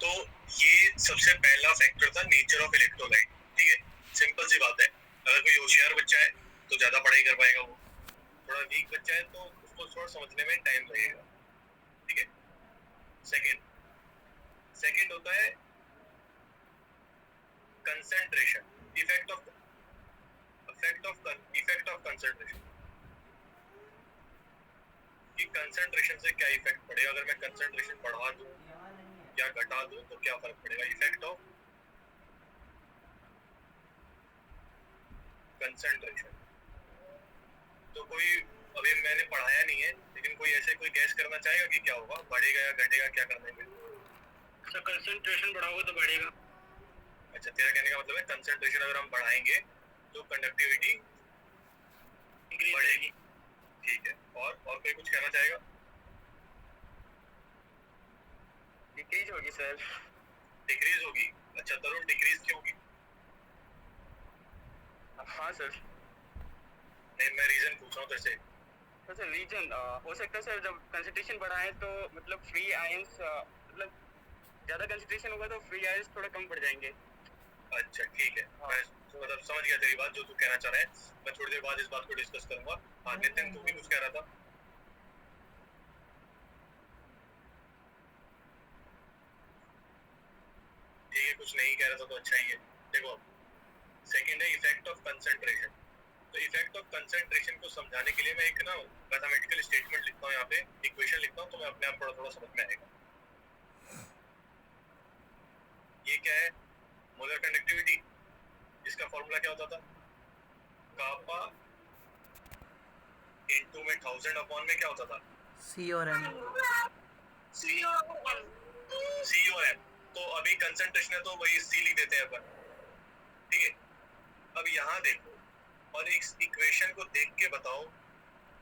तो ये सबसे पहला फैक्टर था नेचर ऑफ इलेक्ट्रोलाइट, ठीक है। सिंपल सी बात है, अगर कोई होशियार बच्चा है तो ज्यादा पढ़ाई कर पाएगा, वो थोड़ा वीक बच्चा है तो उसको थोड़ा समझने में टाइम लगेगा, ठीक है। सेकंड होता है कंसंट्रेशन, इफेक्ट ऑफ कंसंट्रेशन। कि कंसंट्रेशन से क्या इफेक्ट पड़ेगा, अगर मैं कंसंट्रेशन बढ़ा दूं या घटा दूं तो क्या फर्क पड़ेगा। Effect of concentration. तो कोई, अभी मैंने पढ़ाया नहीं है लेकिन कोई ऐसे कोई गैस करना चाहेगा कि क्या होगा, बढ़ेगा या घटेगा, क्या करना है? सर कंसंट्रेशन बढ़ाओगे तो बढ़ेगा। अच्छा, तेरा कहने का मतलब है कंसंट्रेशन अगर हम बढ़ाएंगे तो कंडक्टिविटी बढ़ेगी, ठीक है। और कोई कुछ कहना चाहेगा? डिक्रीज होगी सर। डिक्रीज होगी। अच्छा तरुण, डिक्रीज क्यों होगी? हाँ सर। नहीं, मैं रीजन पूछ रहा हूँ तेरे से। तो सर रीजन हो सकता है सर, जब कंसंट्रेशन बढ़ा है तो मतलब फ्री आयंस मतलब ज़्यादा कंसंट्रेशन होगा तो फ्री आयंस थोड़ा कम पड़ जाएंगे। अच्छा ठीक है, मैं मतलब समझ गया तेरी बात, जो तू कहना चाह रहा है। मैं थोड़ी देर बाद इस बात को डिस्कस करूंगा। हाँ नितिन, तू भी कुछ कह रहा था? ठीक है, कुछ नहीं कह रहा था तो अच्छा ही है। देखो, सेकंड है इफेक्ट ऑफ कंसंट्रेशन। तो इफेक्ट ऑफ कंसंट्रेशन को समझाने के लिए मैं एक ना मैथमेटिकल स्टेटमेंट लिखता हूँ, यहाँ पे इक्वेशन लिखता हूँ, तो मैं अपने आप थोड़ा समझ में आएगा। ये क्या है, मोलर कंडक्टिविटी। इसका फॉर्मूला क्या होता था, कापा इनटू में 1000 अपॉन में क्या होता था, सी और एम। सी और एम। तो अभी कंसंट्रेशन है तो वही सी लिख देते हैं अपन, ठीक है। अब यहाँ देखो और इस इक्वेशन को देख के बताओ,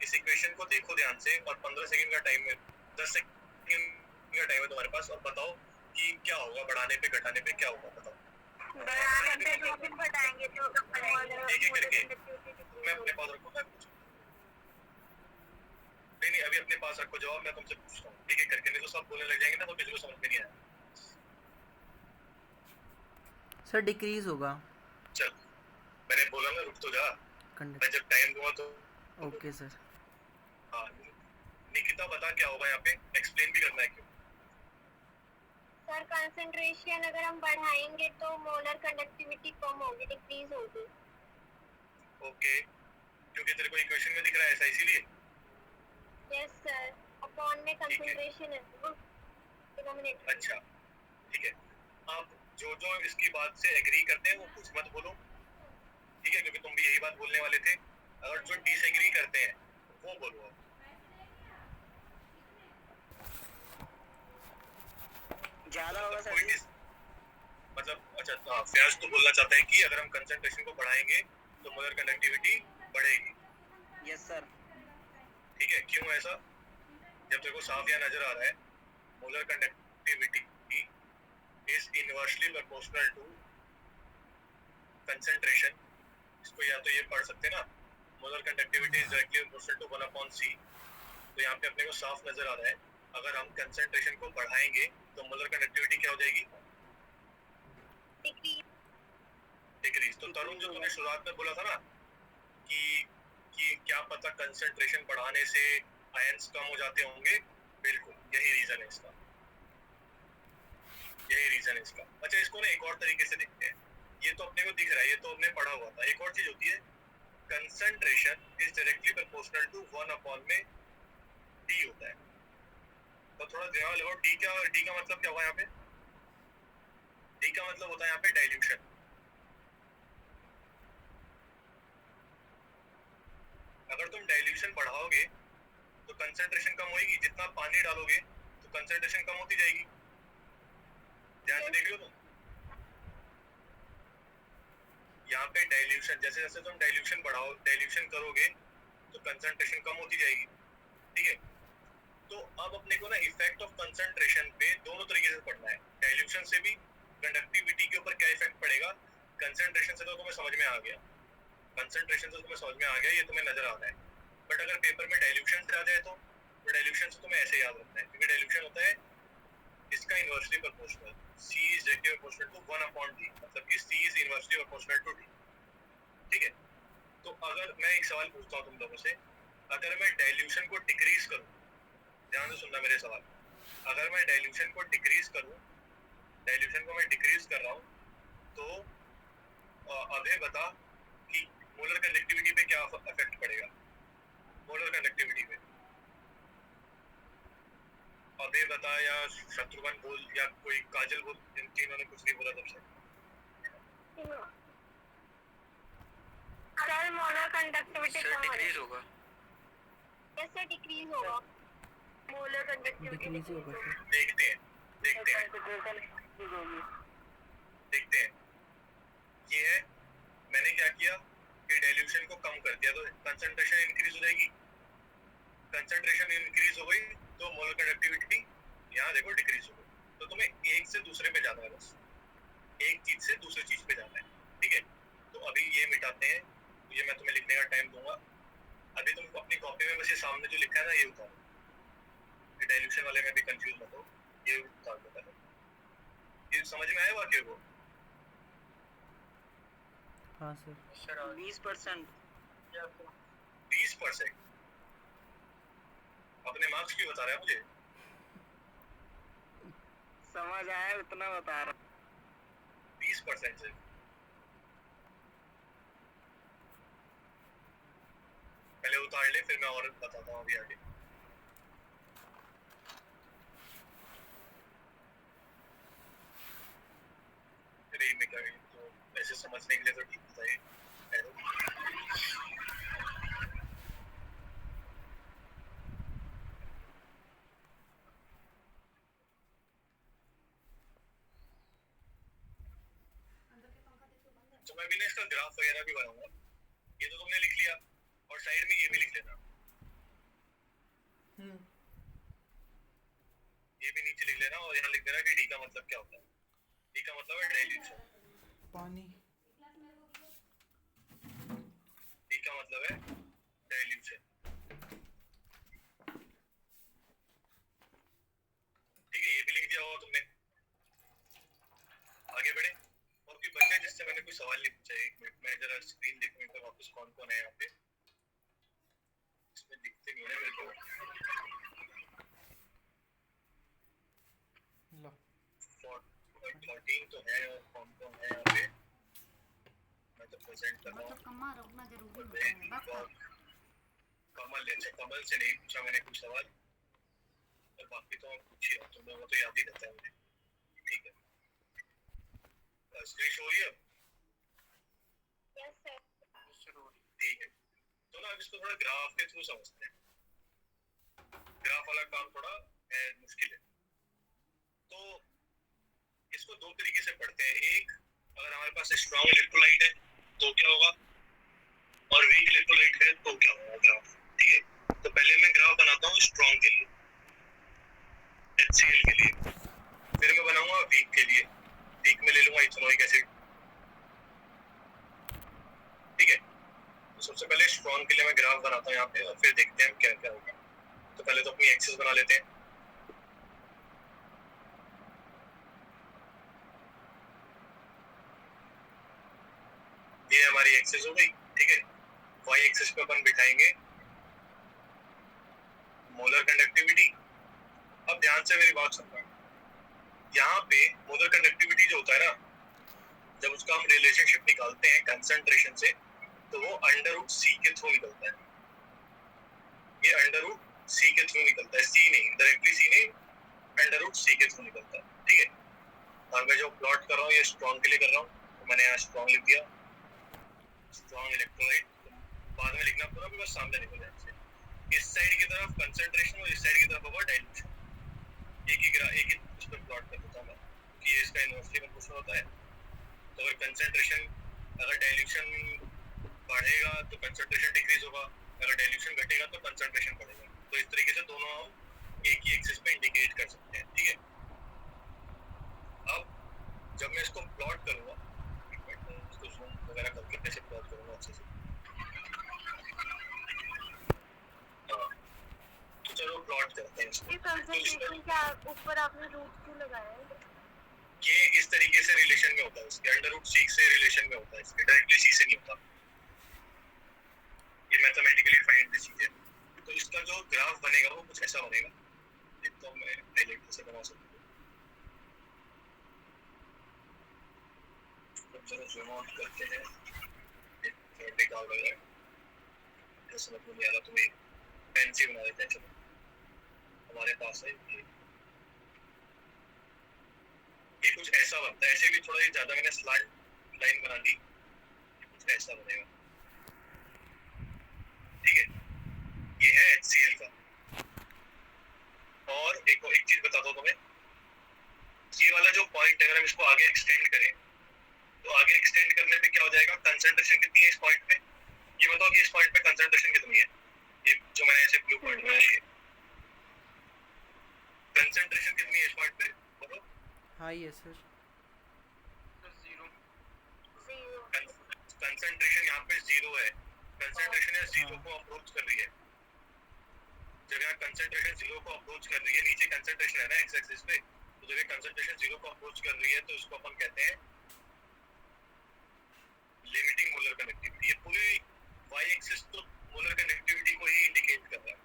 इस इक्वेशन को देखो ध्यान से, और 15 सेकंड का टाइम है, 10 सेकंड का टाइम है तुम्हारे पास, और बताओ कि क्या होगा बढ़ाने पे घटाने पे, क्या होगा बताओ। घटाएंगे तो एक एक करके मैं अपने पास रखूंगा। भी अपने पास रखो जवाब, मैं तुमसे पूछता हूँ ठीक है करके, नहीं तो सब बोलने लग जाएंगे ना तो किसी को समझ में नहीं आया। सर डिक्रीज होगा चल मैंने बोला ना रुक तो जा, मैं कंडक्ट। जब टाइम दूंगा तो। Okay sir. हाँ निकिता बता क्या होगा यहाँ पे, एक्सप्लेन भी करना है क्यों। सर कंसंट्रेशन अगर हम बढ़ाएंगे तो मोलर कंडक्टिविटी कम होगी, डिक्रीज होगी। ओके क्योंकि तेरे को इक्वेशन में दिख रहा है ऐसा इसीलिए। यस सर, अपॉन में कंसंट्रेशन है ना डिनोमिनेटर। अच्छा ठीक है, आप जो जो इसकी बात से एग्री करते हैं वो कुछ मत बोलो ठीक है, क्योंकि तुम भी यही बात बोलने वाले थे। अगर जो डिसएग्री करते हैं वो बोलो आप। ज्यादा होगा सर। मतलब अच्छा हाँ, फयाज तो बोलना चाहता है कि अगर हम कंसंट्रेशन को बढ़ाएंगे तो मोलर कंडक्टिविटी बढ़ेगी। Yes sir. ठीक है क्यों ऐसा, जब तेरे को साफ या नजर आ रहा है molar conductivity is inversely proportional to concentration. इसको या तो ये पढ़ सकते हैं ना, molar conductivity is directly proportional to 1/c। तो यहाँ पे अपने को साफ नजर आ रहा है अगर हम कंसंट्रेशन को बढ़ाएंगे तो मोलर कंडक्टिविटी क्या हो जाएगी, डिक्रीज। तो तरुण जो तूने शुरुआत में बोला था ना कि क्या पता कंसंट्रेशन बढ़ाने से आयंस कम हो जाते होंगे, बिल्कुल यही रीजन है इसका, यही रीजन है इसका। अच्छा इसको ना एक और तरीके से देखते हैं, ये तो अपने को दिख रहा है, ये तो हमने पढ़ा हुआ था। एक और चीज होती है concentration is directly proportional to 1/d होता है। तो थोड़ा ध्यान लगाओ, डी का मतलब क्या हुआ यहाँ पे, डी का मतलब होता है यहाँ पे डाइल्यूशन। अगर तुम डाइल्यूशन बढ़ाओगे तो कंसंट्रेशन कम होगी, जितना पानी डालोगे तो कंसंट्रेशन कम होती जाएगी। ध्यान से देख लो तुम, यहाँ पे डाइल्यूशन, जैसे जैसे तुम डाइल्यूशन बढ़ाओ, डाइल्यूशन करोगे तो कंसंट्रेशन कम होती जाएगी। ठीक है, तो अब अपने को ना इफेक्ट ऑफ कंसंट्रेशन पे दोनों तरीके से पढ़ना है। डाइल्यूशन से भी कंडक्टिविटी के ऊपर क्या इफेक्ट पड़ेगा, कंसंट्रेशन से तो तुम्हें समझ में आ गया, कंसंट्रेशन से तुम्हें समझ में आ गया, ये तुम्हें नजर आ रहा है। बट अगर पेपर में डाइल्यूशन से आ जाए तो डाइल्यूशन से तुम्हें ऐसे याद रखना है, क्योंकि डाइल्यूशन होता है इसका inversely proportional, C is directly proportional to 1/d, मतलब कि C is inversely proportional to D। ठीक है, तो अगर मैं एक सवाल पूछता हूँ तुम लोगों से, अगर मैं डाइल्यूशन को डिक्रीज करूँ, ध्यान से सुनना मेरे सवाल, अगर मैं डाइल्यूशन को डिक्रीज करूँ, डाइल्यूशन को मैं डिक्रीज कर रहा हूँ, तो अभय बता कि मोलर कंडक्टिविटी पे क्या इफेक्ट पड़ेगा, मोलर कंडक्टिविटी पे। अभय बता या शत्रुघ्न बोल या कोई काजल बोल, इन तीनों ने कुछ नहीं बोला तब से। Sir molar conductivity sir decrease होगा। कैसे डिक्रीज होगा, मोलर कंडक्टिविटी डिक्रीज होगा सर। देखते हैं देखते हैं देखते हैं। ये है, मैंने क्या किया कि डाइल्यूशन को कम कर दिया तो कंसंट्रेशन इंक्रीज हो जाएगी, कंसंट्रेशन इंक्रीज हो गई तो मोलर कंडक्टिविटी यहाँ देखो डिक्रीज हो गई। तो तुम्हें एक से दूसरे पे जाना है, बस एक चीज से दूसरी चीज पे जाना है। ठीक है, तो अभी ये मिटाते हैं, तो ये मैं तुम्हें लिखने का टाइम दूंगा। अभी तुम अपनी कॉपी में बस ये सामने जो लिखा है ना ये उतारो, डाइल्यूशन वाले में भी कंफ्यूज मत हो, ये उतार दो पहले। ये समझ में आया वाक्य को? हाँ सर। सर 20%। 20%? अपने मार्क्स क्यों बता रहा है मुझे? समझ आया उतना बता रहा। 20% से पहले उतार ले, फिर मैं और बताता हूँ अभी आगे। में क्या तो ऐसे समझने के लिए तो ठीक बताइए। तो मैं भी ना इसका ग्राफ वगैरह भी बनाऊंगा, ये तो तुमने लिख लिया, और साइड में ये भी लिख लेना, ये भी नीचे लिख लेना, और यहाँ लिख देना कि डी का मतलब क्या होता है। डी का मतलब है डाइल्यूशन, पानी। डी का मतलब है डाइल्यूशन। प्रेजेंट कर रहा मतलब हूँ। कम्मा रोकना जरूरी होता है बस का। कमल से नहीं पूछा मैंने कुछ सवाल, और बाकी तो मैं पूछ ही रहा हूँ, तुम लोगों को तो याद ही रहता है मुझे। ठीक है, स्क्रीन शो हो रही है अब? Yes sir. ठीक है, तो ना अब इसको थोड़ा ग्राफ के थ्रू समझते हैं। ग्राफ वाला काम थोड़ा है, मुश्किल है। तो इसको दो तरीके से पढ़ते हैं। एक, अगर हमारे पास स्ट्रॉन्ग इलेक्ट्रोलाइट है तो क्या होगा, और वीक इलेक्ट्रोलाइट है तो क्या होगा ग्राफ। ठीक है, तो पहले मैं ग्राफ बनाता हूँ स्ट्रॉन्ग के लिए, HCl के लिए, फिर मैं बनाऊंगा वीक के लिए। वीक में ले लूंगा इथेनोइक एसिड। ठीक है, तो सबसे पहले स्ट्रॉन्ग के लिए मैं ग्राफ बनाता हूँ यहाँ पे, और फिर देखते हैं क्या क्या होगा। तो पहले तो अपनी एक्सेस बना लेते हैं। ये हमारी एक्सेस हो गई। ठीक है, वाई एक्सेस पे अपन बिठाएंगे मोलर कंडक्टिविटी। अब ध्यान से मेरी बात सुनना, यहाँ पे मोलर कंडक्टिविटी जो होता है ना, जब उसका हम रिलेशनशिप निकालते हैं कंसंट्रेशन से, तो वो √C के थ्रू निकलता है। ये √C के थ्रू निकलता है, C नहीं, डायरेक्टली C नहीं, √C के थ्रू निकलता है। ठीक है, और मैं जो प्लॉट कर रहा हूँ ये स्ट्रॉन्ग के लिए कर रहा हूँ, तो मैंने यहाँ स्ट्रॉन्ग लिख दिया, स्ट्रॉन्ग इलेक्ट्रोलाइट। बाद में लिखना पूरा भी बस सामने निकल जाए। इस साइड की तरफ कंसंट्रेशन और इस साइड की तरफ होगा डाइल्यूशन। एक ही उस पर प्लॉट कर देता हूँ मैं, क्योंकि इसका इन्वर्सली में क्वेश्चन होता है। तो अगर कंसंट्रेशन, अगर डाइल्यूशन बढ़ेगा तो कंसंट्रेशन डिक्रीज होगा, अगर डाइल्यूशन घटेगा तो कंसंट्रेशन बढ़ेगा। तो इस तरीके से दोनों हम एक ही एक्सिस पे इंडिकेट कर सकते हैं। ठीक है, अब जब मैं इसको प्लॉट करूँगा, इसको जूम वगैरह करके कैसे प्लॉट करूँगा अच्छे से। हाँ, तो चलो प्लॉट करते हैं इसको। ये कंसंट्रेशन क्या ऊपर आपने रूट क्यों लगाया है? ये इस तरीके से रिलेशन में होता है, इसके √C से रिलेशन में होता है, इसके डायरेक्टली C से नहीं होता। ये मैथमेटिकली फाइंड द चीज है। तो इसका जो ग्राफ बनेगा वो कुछ ऐसा बनेगा। देखता हूँ मैं हाइलाइटर से बना सकता हूँ। चलो जूम आउट करते हैं, निकाल रहे हैं, समझ में नहीं आ रहा, तुम्हें पेन से बना देते हैं। चलो हमारे पास है ये कुछ ऐसा बनता है। ऐसे भी थोड़ा ज्यादा मैंने स्लैंट लाइन बना दी, कुछ ऐसा बनेगा। ठीक है, ये है HCl का। और एक चीज बताता हूँ तुम्हें, ये वाला जो पॉइंट है अगर हम इसको आगे एक्सटेंड करें तो आगे एक्सटेंड करने पे क्या हो जाएगा, कंसंट्रेशन कितनी है इस पॉइंट पे, ये बताओ कि इस पॉइंट पे कंसंट्रेशन कितनी है। ये जो मैंने ऐसे ब्लू पॉइंट बनाया है, कंसंट्रेशन कितनी है इस पॉइंट पे बोलो। हाई है सर। कंसंट्रेशन यहाँ पे 0 है। कंसंट्रेशन यहाँ 0 को अप्रोच कर रही है। जब यहाँ कंसंट्रेशन 0 को अप्रोच कर रही है, नीचे कंसंट्रेशन है ना एक्स एक्सिस पे, तो जब ये कंसंट्रेशन 0 को अप्रोच कर रही है तो इसको अपन कहते हैं लिमिटिंग मोलर कनेक्टिविटी। ये पूरी वाई एक्सिस तो मोलर कनेक्टिविटी को ही इंडिकेट कर रहा है,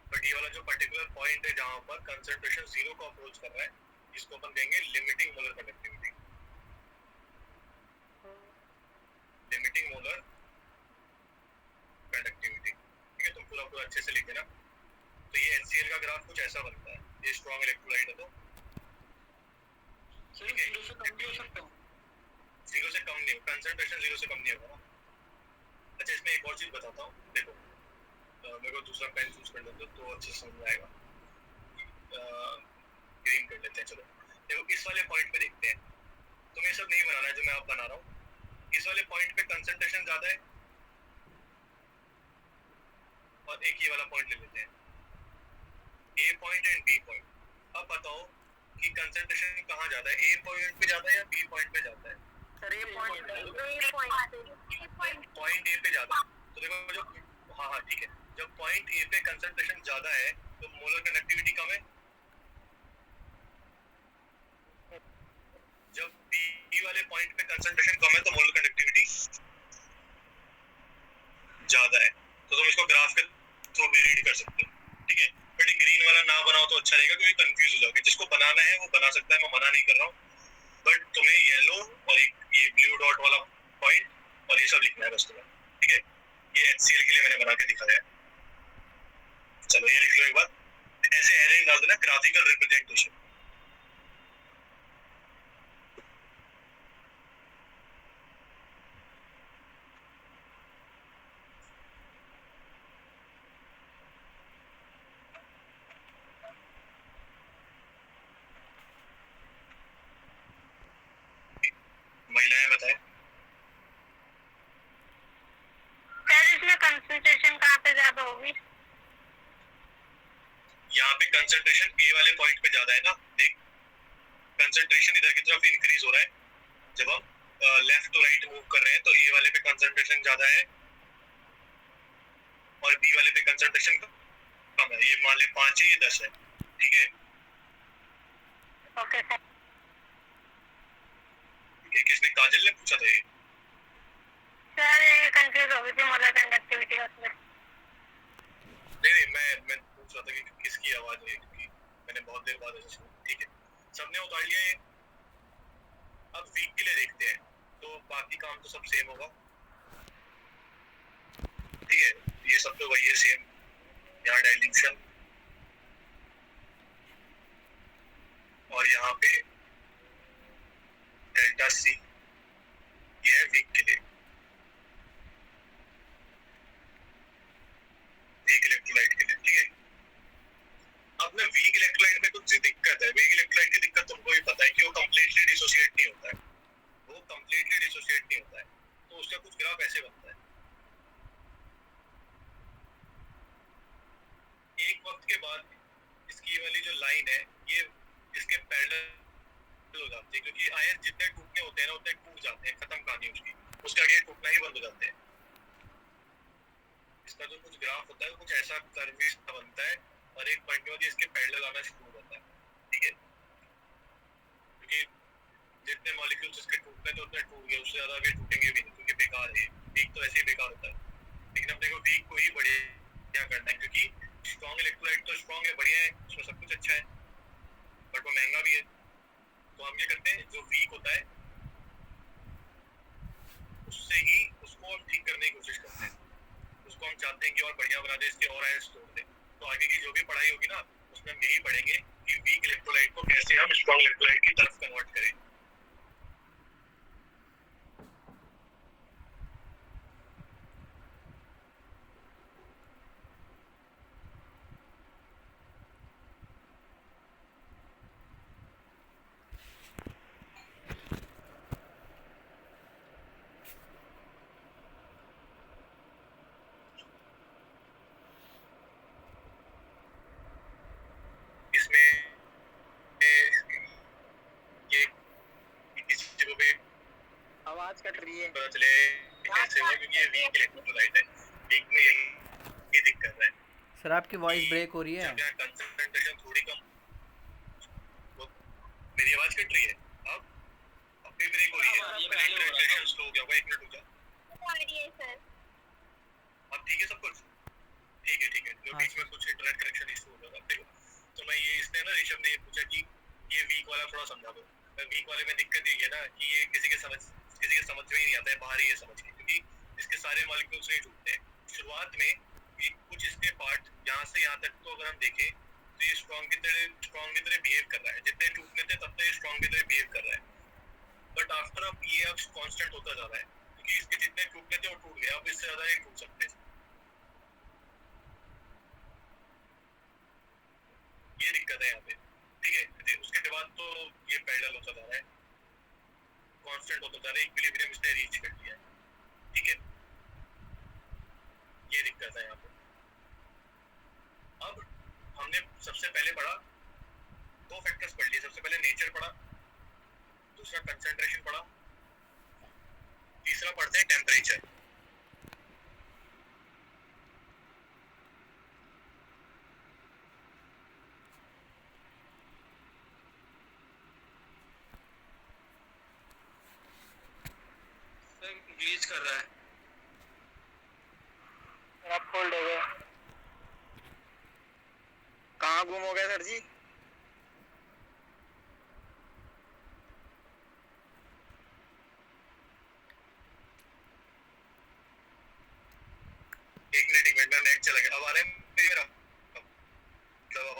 बट ये वाला जो पर्टिकुलर पॉइंट है जहाँ पर कंसंट्रेशन 0 को अप्रोच कर रहा है, इसको अपन कहेंगे limiting molar connectivity. Limiting molar conductivity. ठीक है, तुम पूरा अच्छे से लिख देना। तो ये HCl का ग्राफ कुछ ऐसा बनता है। ये स्ट्रॉन्ग इलेक्ट्रोलाइट है तो ठीक है, 0 से कम नहीं हो सकता, 0 से कम नहीं, कंसंट्रेशन 0 से कम नहीं होगा। अच्छा, इसमें एक और चीज बताता हूँ, देखो मेरे को दूसरा पेन चूज कर लेते तो अच्छे से समझ में आएगा। ग्रीन कर लेते हैं। चलो देखो, इस वाले पॉइंट पे देखते हैं। तुम्हें ये सब नहीं बनाना है जो मैं आप बना रहा हूँ। इस वाले पॉइंट पे कंसंट्रेशन ज्यादा है, और एक ही वाला पॉइंट ले लेते हैं, A point and B point. अब बताओ कि कंसंट्रेशन कहाँ ज्यादा है, A पॉइंट पे ज्यादा है या B पॉइंट पे ज्यादा है? सर ये पॉइंट पॉइंट A पे ज्यादा है। तो देखो जो, हाँ ठीक है, जब पॉइंट A पे कंसंट्रेशन ज्यादा है तो मोलर कंडक्टिविटी कम है। जब B वाले पॉइंट पे कंसंट्रेशन कम है तो मोलर कंडक्टिविटी ज्यादा है। तो तुम इसको ग्राफ के थ्रू भी रीड कर सकते हो। ठीक है, बट ये ग्रीन वाला ना बनाओ तो अच्छा रहेगा, क्योंकि कंफ्यूज हो जाओगे। जिसको बनाना है वो बना सकता है, मैं मना नहीं कर रहा हूँ, बट तुम्हें येलो और एक ये ब्लू डॉट वाला पॉइंट और ये सब लिखना है बस तुम्हें, ठीक है। ये HCl के लिए मैंने बना के दिखाया है। चलो ये लिख लो एक बार, ऐसे हेडिंग डाल देना, ग्राफिकल रिप्रेजेंटेशन। महिलाएं बताएं। सर इसमें कंसंट्रेशन कहाँ पे ज्यादा होगी? यहाँ पे कंसंट्रेशन ए वाले पॉइंट पे ज्यादा है ना, देख कंसंट्रेशन इधर की तरफ इंक्रीज हो रहा है। जब हम लेफ्ट टू राइट मूव कर रहे हैं तो ए वाले पे कंसंट्रेशन ज्यादा है और बी वाले पे कंसंट्रेशन कम है। ये मान ले 5 है, ये 10 है, ठीक है। Okay sir. ये किसने, काजल ने पूछा था ये? सर ये कंफ्यूज हो गई थी मोलर कंडक्टिविटी उसमें। नहीं मैं पूछ रहा था कि किसकी आवाज है, क्योंकि मैंने बहुत देर बाद ऐसा सुना। ठीक है, सबने उतार लिया ये। अब वीक के लिए देखते हैं, तो बाकी काम तो सब सेम होगा, ठीक है। ये सब तो वही है सेम, यहाँ डायल्यूशन और यहाँ पे डेल्टा सी, ये है वीक के लिए, वीक इलेक्ट्रोलाइट के लिए, ठीक है। अब ना वीक इलेक्ट्रोलाइट में कुछ दिक्कत है। वीक इलेक्ट्रोलाइट की दिक्कत तुमको भी पता है कि वो कंप्लीटली डिसोसिएट नहीं होता है, वो कंप्लीटली डिसोसिएट नहीं होता है, तो उसका कुछ ग्राफ ऐसे बनता है। एक वक्त के बाद इसकी वाली जो लाइन है ये इसके पैरेलल हो जाती है, क्योंकि आयन जितने टूटने होते हैं ना उतने टूट जाते हैं, खत्म कहानी उसकी, उसके आगे टूटना ही बंद हो जाते हैं। इसका जो कुछ ग्राफ होता है वो कुछ ऐसा कर्व बनता है और एक पॉइंट के बाद इसके पैरेलल आना शुरू हो जाता है, ठीक है। क्योंकि जितने मॉलिक्यूल्स इसके टूटने थे उतने टूट गए, उससे ज्यादा आगे टूटेंगे भी नहीं, क्योंकि बेकार है। वीक तो ऐसे ही बेकार होता है, लेकिन अपने को वीक को ही बढ़िया करना है, क्योंकि स्ट्रॉन्ग इलेक्ट्रोलाइट तो स्ट्रॉन्ग है, बढ़िया है, उसमें सब कुछ अच्छा है, बट वो महंगा भी है। तो हम क्या करते हैं, जो वीक होता है उससे ही उसको हम ठीक करने की कोशिश करते हैं। उसको हम चाहते हैं कि और बढ़िया बना दे, इसके और आयंस तोड़ दे। तो आगे की जो भी पढ़ाई होगी ना उसमें हम यही पढ़ेंगे कि वीक इलेक्ट्रोलाइट को कैसे हम स्ट्रॉन्ग इलेक्ट्रोलाइट की तरफ कन्वर्ट करें। इसमें ये किसी को भी आवाज कट रही है। पता चले कैसे हो, क्योंकि ये वीक इलेक्ट्रोलाइट है। वीक में यही दिक्कत है सर आपकी वॉइस ब्रेक हो रही है। जब यहाँ कंसंट्रेशन थोड़ी कम, तो मेरी आवाज कट रही है। अब भी ब्रेक हो रही है, कंसंट्रेशन स्लो हो गया होगा, 1 मिनट रुक जा। सर अब ठीक है सब कुछ, ठीक है। जो बीच में कुछ इंटरनेट कनेक्शन इशू हो रहा था, देखो। तो मैं ये इसने ना ऋषभ ने ये पूछा कि ये वीक वाला थोड़ा समझा दो। वीक वाले में दिक्कत ये है ना कि ये किसी के समझ में ही नहीं आता है, बाहर ही है समझ के, क्योंकि इसके सारे मॉलिक्यूल्स नहीं टूटते हैं। शुरुआत में ये कुछ इसके पार्ट यहाँ से यहाँ तक तो अगर हम देखें तो ये स्ट्रॉन्ग की तरह बिहेव कर रहा है। जितने टूटने थे तब तक ये स्ट्रॉन्ग की तरह बिहेव कर रहा है, बट आफ्टर अब ये अब कांस्टेंट होता जा रहा है, क्योंकि इसके जितने टूटने थे वो टूट गए, अब इससे ज्यादा नहीं टूट सकते। ये दिक्कत है यहाँ पे, ठीक है। उसके बाद तो ये पैरेलल होता जा रहा है, कांस्टेंट होता जा रहा है, इक्विलिब्रियम इसने रीच कर लिया है, ठीक है। ये दिक्कत है यहाँ पे। अब हमने सबसे पहले पढ़ा, 2 फैक्टर्स पढ़ लिए। सबसे पहले नेचर पढ़ा, दूसरा कंसंट्रेशन पढ़ा, तीसरा पढ़ते हैं टेम्परेचर। ग्लिच कर रहा है, आप फोल्ड हो गए। कहाँ गुम हो गया सर जी?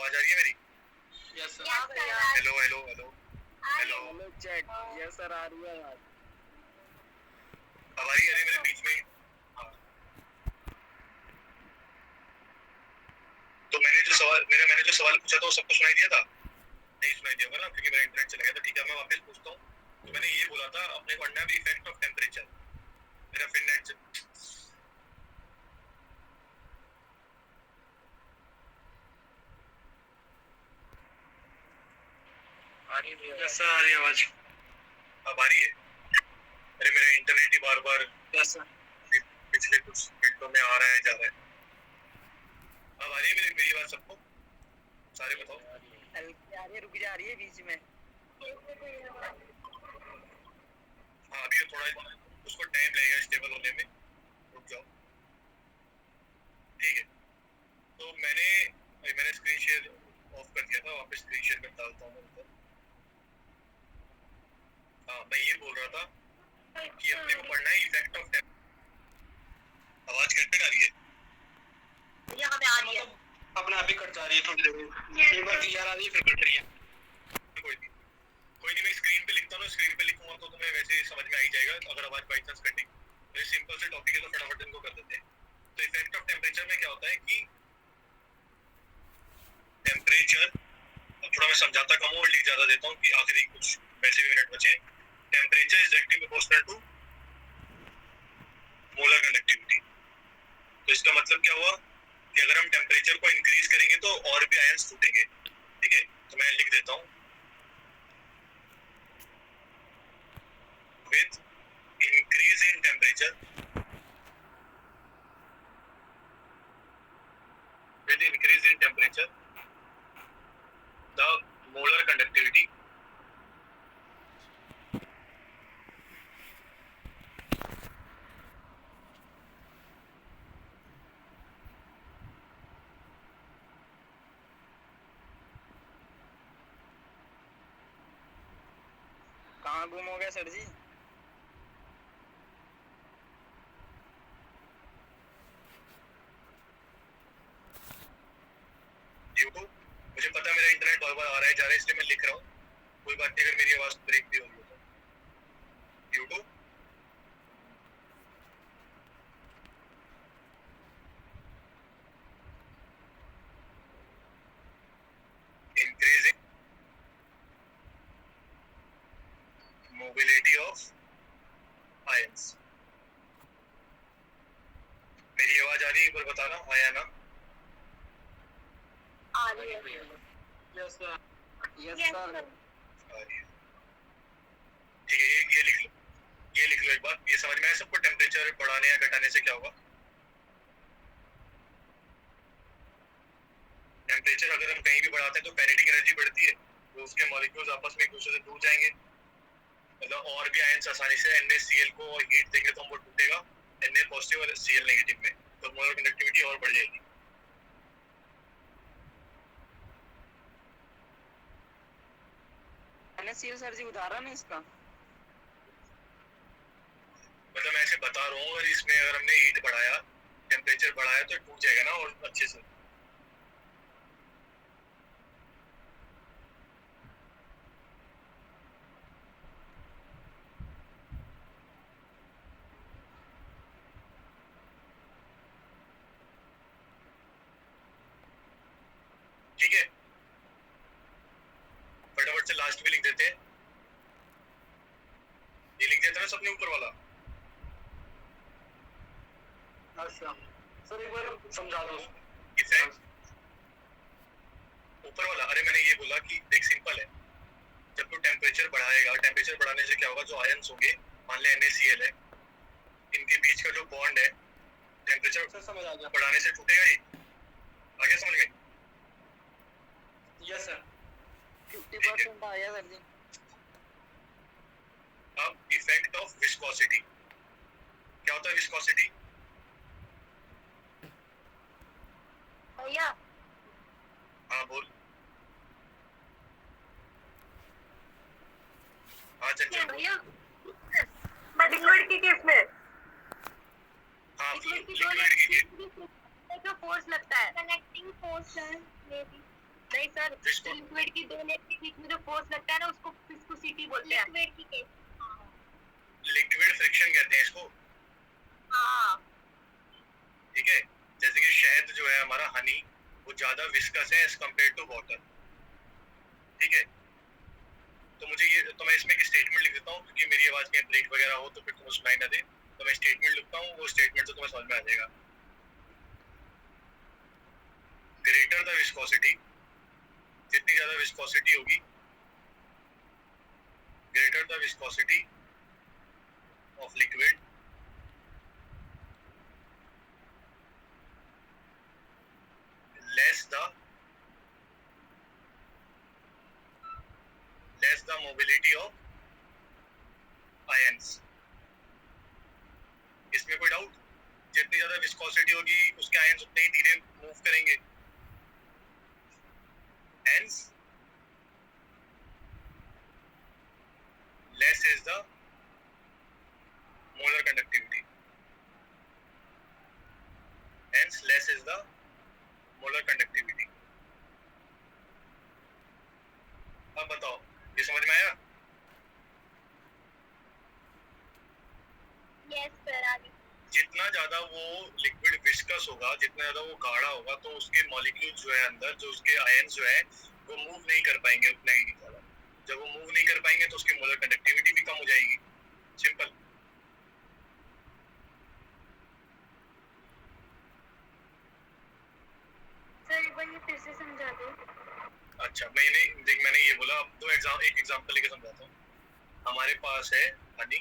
आवाज आ रही है मेरी? Yes sir. Yes sir hello hello hello hello, hello chat. Yes sir, आ रही है आवाज। अब आ रही है? अरे मेरे बीच में हाँ। तो मैंने जो सवाल पूछा था वो सबको सुनाई दिया था? नहीं सुनाई दिया होगा ना, क्योंकि मेरा इंटरनेट चला गया था। ठीक है, मैं वापस पूछता हूँ। तो मैंने ये बोला था अपने को अंडा भी इफेक्ट ऑफ टेम्परेचर। मेरा फिर नेट आ रही है? यस सर, आ रही है आवाज। अब आ रही है? अरे मेरा इंटरनेट ही बार बार यस सर। पिछले कुछ मिनटों में आ रहा है, जा रहा है। अब आ रही है मेरी बात सबको? सारे बताओ। हल्की आ रही है, रुक जा रही है बीच में। हाँ अभी थोड़ा उसको टाइम लगेगा स्टेबल होने में, रुक जाओ। ठीक है, तो मैंने स्क्रीन शेयर ऑफ कर दिया था, वापस स्क्रीन शेयर कर डालता हूँ ऊपर। हाँ मैं ये बोल रहा था कि अपने को पढ़ना है इफेक्ट ऑफ टेम्परेचर। आवाज कट आ रही है? यहाँ पे आ रही है। अपने आप ही कट जा रही है थोड़ी देर। एक बार क्लियर आ रही है फिर कट रही है। कोई नहीं, मैं स्क्रीन पे लिखता हूँ ना, स्क्रीन पे लिखूंगा तो तुम्हें वैसे ही समझ में आ ही जाएगा। अगर आवाज बाई चांस कटेगी तो ये सिंपल से टॉपिक है, तो फटाफट इनको कर देते हैं। तो इफेक्ट ऑफ टेम्परेचर में क्या होता है कि टेम्परेचर, अब थोड़ा मैं समझाता कम हूँ और लिख ज्यादा देता हूँ कि आखिरी कुछ वैसे भी मिनट बचे। Temperature is directly proportional to molar conductivity. तो इसका मतलब क्या हुआ कि अगर हम टेम्परेचर को इंक्रीज करेंगे तो और भी आयंस टूटेंगे। ठीक है, तो मैं लिख देता हूँ with increase in temperature, with increase in temperature the molar conductivity कहाँ गुम हो गया सर जी? YouTube, मुझे पता है मेरा इंटरनेट बार बार आ रहा है जा रहा है, इसलिए मैं लिख रहा हूँ। कोई बात नहीं अगर मेरी आवाज ब्रेक भी हो रही हो तो। YouTube, increasing mobility of ions। मेरी आवाज आ रही है? एक बार बताना आया ना? आ रही है। Yes sir. Yes Yes, sir. sir. आ रही है। ठीक है, ये लिख लो, ये लिख लो एक बार। ये समझ में आया सबको? टेम्परेचर बढ़ाने या घटाने से क्या होगा? टेम्परेचर अगर हम कहीं भी बढ़ाते हैं तो काइनेटिक एनर्जी बढ़ती है, तो उसके मॉलिक्यूल्स आपस में एक दूसरे से दूर जाएंगे, मतलब और भी आयंस आसानी से NaCl को हीट देंगे तो वो टूटेगा Na पॉजिटिव और Cl नेगेटिव में, तो मोलर कंडक्टिविटी और बढ़ जाएगी। NaCl सर जी उदाहरण है इसका? मतलब मैं ऐसे बता रहा हूँ, अगर इसमें अगर हमने हीट बढ़ाया, टेम्परेचर बढ़ाया तो टूट जाएगा ना और अच्छे से। ठीक है, फटाफट से लास्ट भी लिख देते हैं। ये लिख देता है ना सबने ऊपर वाला? अच्छा सर, एक बार समझा दो। इफेक्ट ऊपर वाला, अरे मैंने ये बोला कि देख सिंपल है, जब तू टेम्परेचर बढ़ाएगा, टेम्परेचर बढ़ाने से क्या होगा, जो आयंस होंगे, मान ले NaCl है, इनके बीच का जो बॉन्ड है टेम्परेचर समझ आ गया। बढ़ाने से टूटेगा ही। आगे समझ गए? Yes sir. 50% आया सर जी। अब इफेक्ट ऑफ विस्कोसिटी, क्या होता है विस्कोसिटी? भैया हाँ बोल। हाँ चल चल। भैया लिक्विड की केस में हाँ लिक्विड की लिक्विड की जो फोर्स लगता है कनेक्टिंग फोर्स मे बी। नहीं सर, Visco- लिक्विड की दो लेयर के बीच में जो फोर्स लगता है ना उसको विस्कोसिटी बोलते हैं। लिक्विड की केस। लिक्विड फ्रिक्शन कहते हैं इसको, हाँ। ठीक है। जैसे कि शहद जो है हमारा हनी, वो ज्यादा विस्कस है एज कम्पेयर टू वाटर, ठीक है। तो मुझे ये, तो मैं इसमें एक स्टेटमेंट लिख देता हूँ, क्योंकि मेरी आवाज में ब्रेक वगैरह हो तो फिर तुम्हें सुनाई ना दे, तो मैं स्टेटमेंट लिखता हूँ, वो स्टेटमेंट से तुम्हें समझ में आ जाएगा। ग्रेटर द विस्कोसिटी, जितनी ज्यादा विस्कोसिटी होगी, greater the viscosity of liquid, less the mobility of ions। इसमें कोई डाउट? जितनी ज्यादा विस्कोसिटी होगी उसके आयंस उतने ही धीरे मूव करेंगे, hence less is the molar conductivity, hence less is the molar conductivity। अब बताओ, ये समझ में आया? यस सर, आगे। जितना ज्यादा वो लिक्विड विस्कस होगा, जितना ज्यादा वो गाढ़ा होगा, तो उसके मॉलिक्यूल जो है अंदर, जो उसके आयंस जो है वो मूव नहीं कर पाएंगे उतना ही ज्यादा। जब वो मूव नहीं कर पाएंगे तो उसकी मोलर कंडक्टिविटी भी कम हो जाएगी, सिंपल। सर एक बार ये फिर से समझा दो। अच्छा, मैंने ये बोला, अब तो एक एग्जांपल लेके समझाता हूँ। हमारे पास है हनी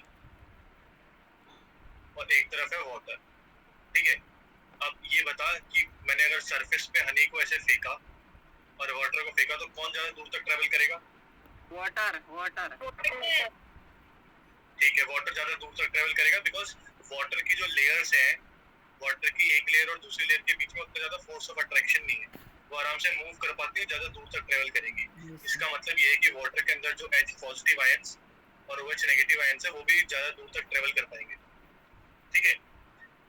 और एक तरफ है वाटर, ठीक है। अब ये बता कि मैंने अगर सरफेस पे हनी को ऐसे फेंका और वाटर को फेंका तो कौन ज्यादा दूर तक ट्रेवल करेगा? वाटर। ठीक है, वाटर ज्यादा दूर तक ट्रेवल करेगा, बिकॉज वाटर की जो लेयर्स हैं, वाटर की एक लेयर और दूसरी लेयर के बीच में उतना ज्यादा फोर्स ऑफ अट्रैक्शन नहीं है, वो आराम से मूव कर पाती है, ज्यादा दूर तक ट्रेवल करेगी। इसका मतलब ये है कि वाटर के अंदर जो H पॉजिटिव आयंस और OH नेगेटिव आयंस है वो भी ज्यादा दूर तक ट्रेवल कर पाएंगे, ठीक है।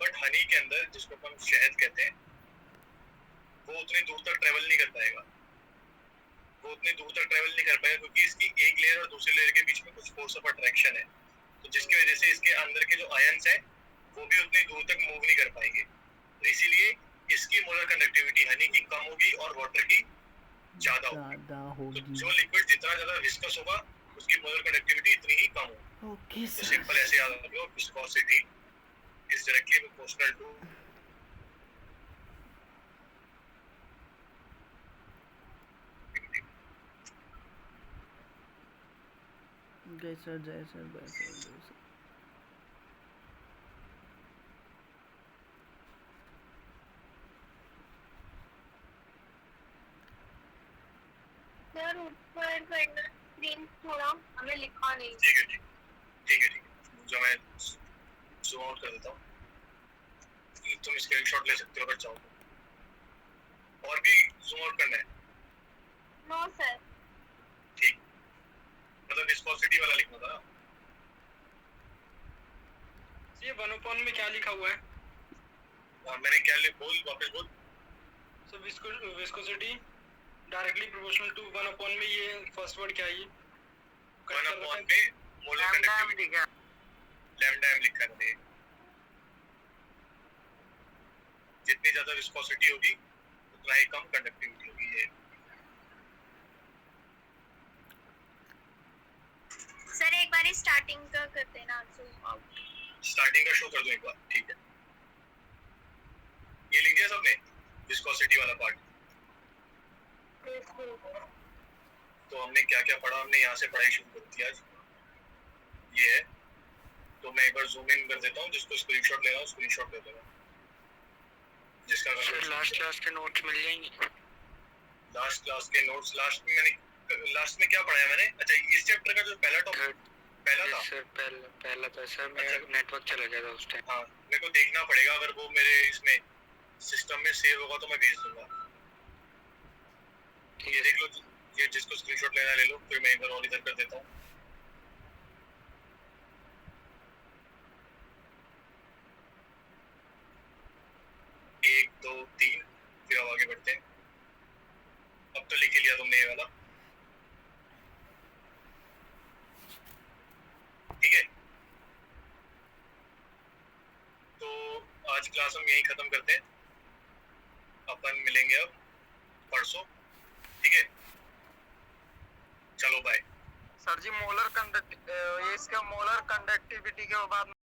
बट हनी के अंदर, जिसको हम शहद कहते हैं, वो उतनी दूर तक ट्रेवल नहीं कर पाएगा, क्योंकि इसकी एक लेयर और दूसरी लेयर के बीच में कुछ फोर्स ऑफ अट्रैक्शन है, तो जिसकी वजह से इसके अंदर के जो आयंस हैं वो भी उतनी दूर तक मूव नहीं कर पाएंगे। तो इसीलिए इसकी मोलर कंडक्टिविटी हनी की कम होगी और वाटर की ज्यादा होगी। तो जो लिक्विड जितना ज्यादा विस्कस होगा उसकी मोलर कंडक्टिविटी इतनी ही कम होगी। ओके तो सर। सिंपल ऐसे याद रखो, viscosity is directly proportional to जय सर, जय सर, जय सर, जय सर। सर ऊपर करना स्क्रीन थोड़ा, हमें लिखा नहीं। ठीक है, ठीक है। जो मैं जूम आउट कर देता हूँ, तुम स्क्रीनशॉट ले सकते हो अगर चाहो तो। और भी जूम आउट करना है? No sir. ठीक, मतलब विस्कोसिटी वाला लिखना था। ये 1/n में क्या लिखा हुआ है? मैंने क्या बोल, वापस बोल। So viscosity directly proportional to 1/n में, ये फर्स्ट वर्ड क्या है? ये 1/n में मोलर कंडक्टिविटी, लैम्डा m लिखा है। जितनी ज्यादा विस्कोसिटी होगी उतना ही कम कंडक्टिविटी होगी। ये सर एक बार स्टार्टिंग का कर देना, जूम आउट। स्टार्टिंग का शो कर दूं एक बार, ठीक है। ये लिख दिया सबने, विस्कोसिटी वाला पार्ट। तो हमने क्या क्या पढ़ा, हमने यहाँ से पढ़ाई शुरू कर दी आज। ये है, तो मैं एक बार जूम इन कर देता हूँ, जिसको स्क्रीनशॉट लेना हो स्क्रीनशॉट ले लेना। जिसका सर लास्ट क्लास के नोट्स मिल जाएंगे? लास्ट क्लास के नोट्स, लास्ट में क्या पढ़ाया मैंने? अच्छा, इस चैप्टर का जो पहला टॉपिक पहला था सर, पहला था सर, मैं नेटवर्क चला गया था उस टाइम। हाँ, मेरे को देखना पड़ेगा, अगर वो मेरे इसमें सिस्टम में सेव होगा तो मैं भेज दूंगा। ये देख लो, ये जिसको स्क्रीनशॉट लेना ले लो, फिर मैं इधर और इधर कर देता हूँ। एक दो तीन, फिर अब आगे बढ़ते हैं। अब तो लिख ही आज क्लास हम यहीं खत्म करते हैं, अपन मिलेंगे अब परसों, ठीक है? चलो बाय। सर जी मोलर कंडक्ट ये इसका मोलर कंडक्टिविटी के बाद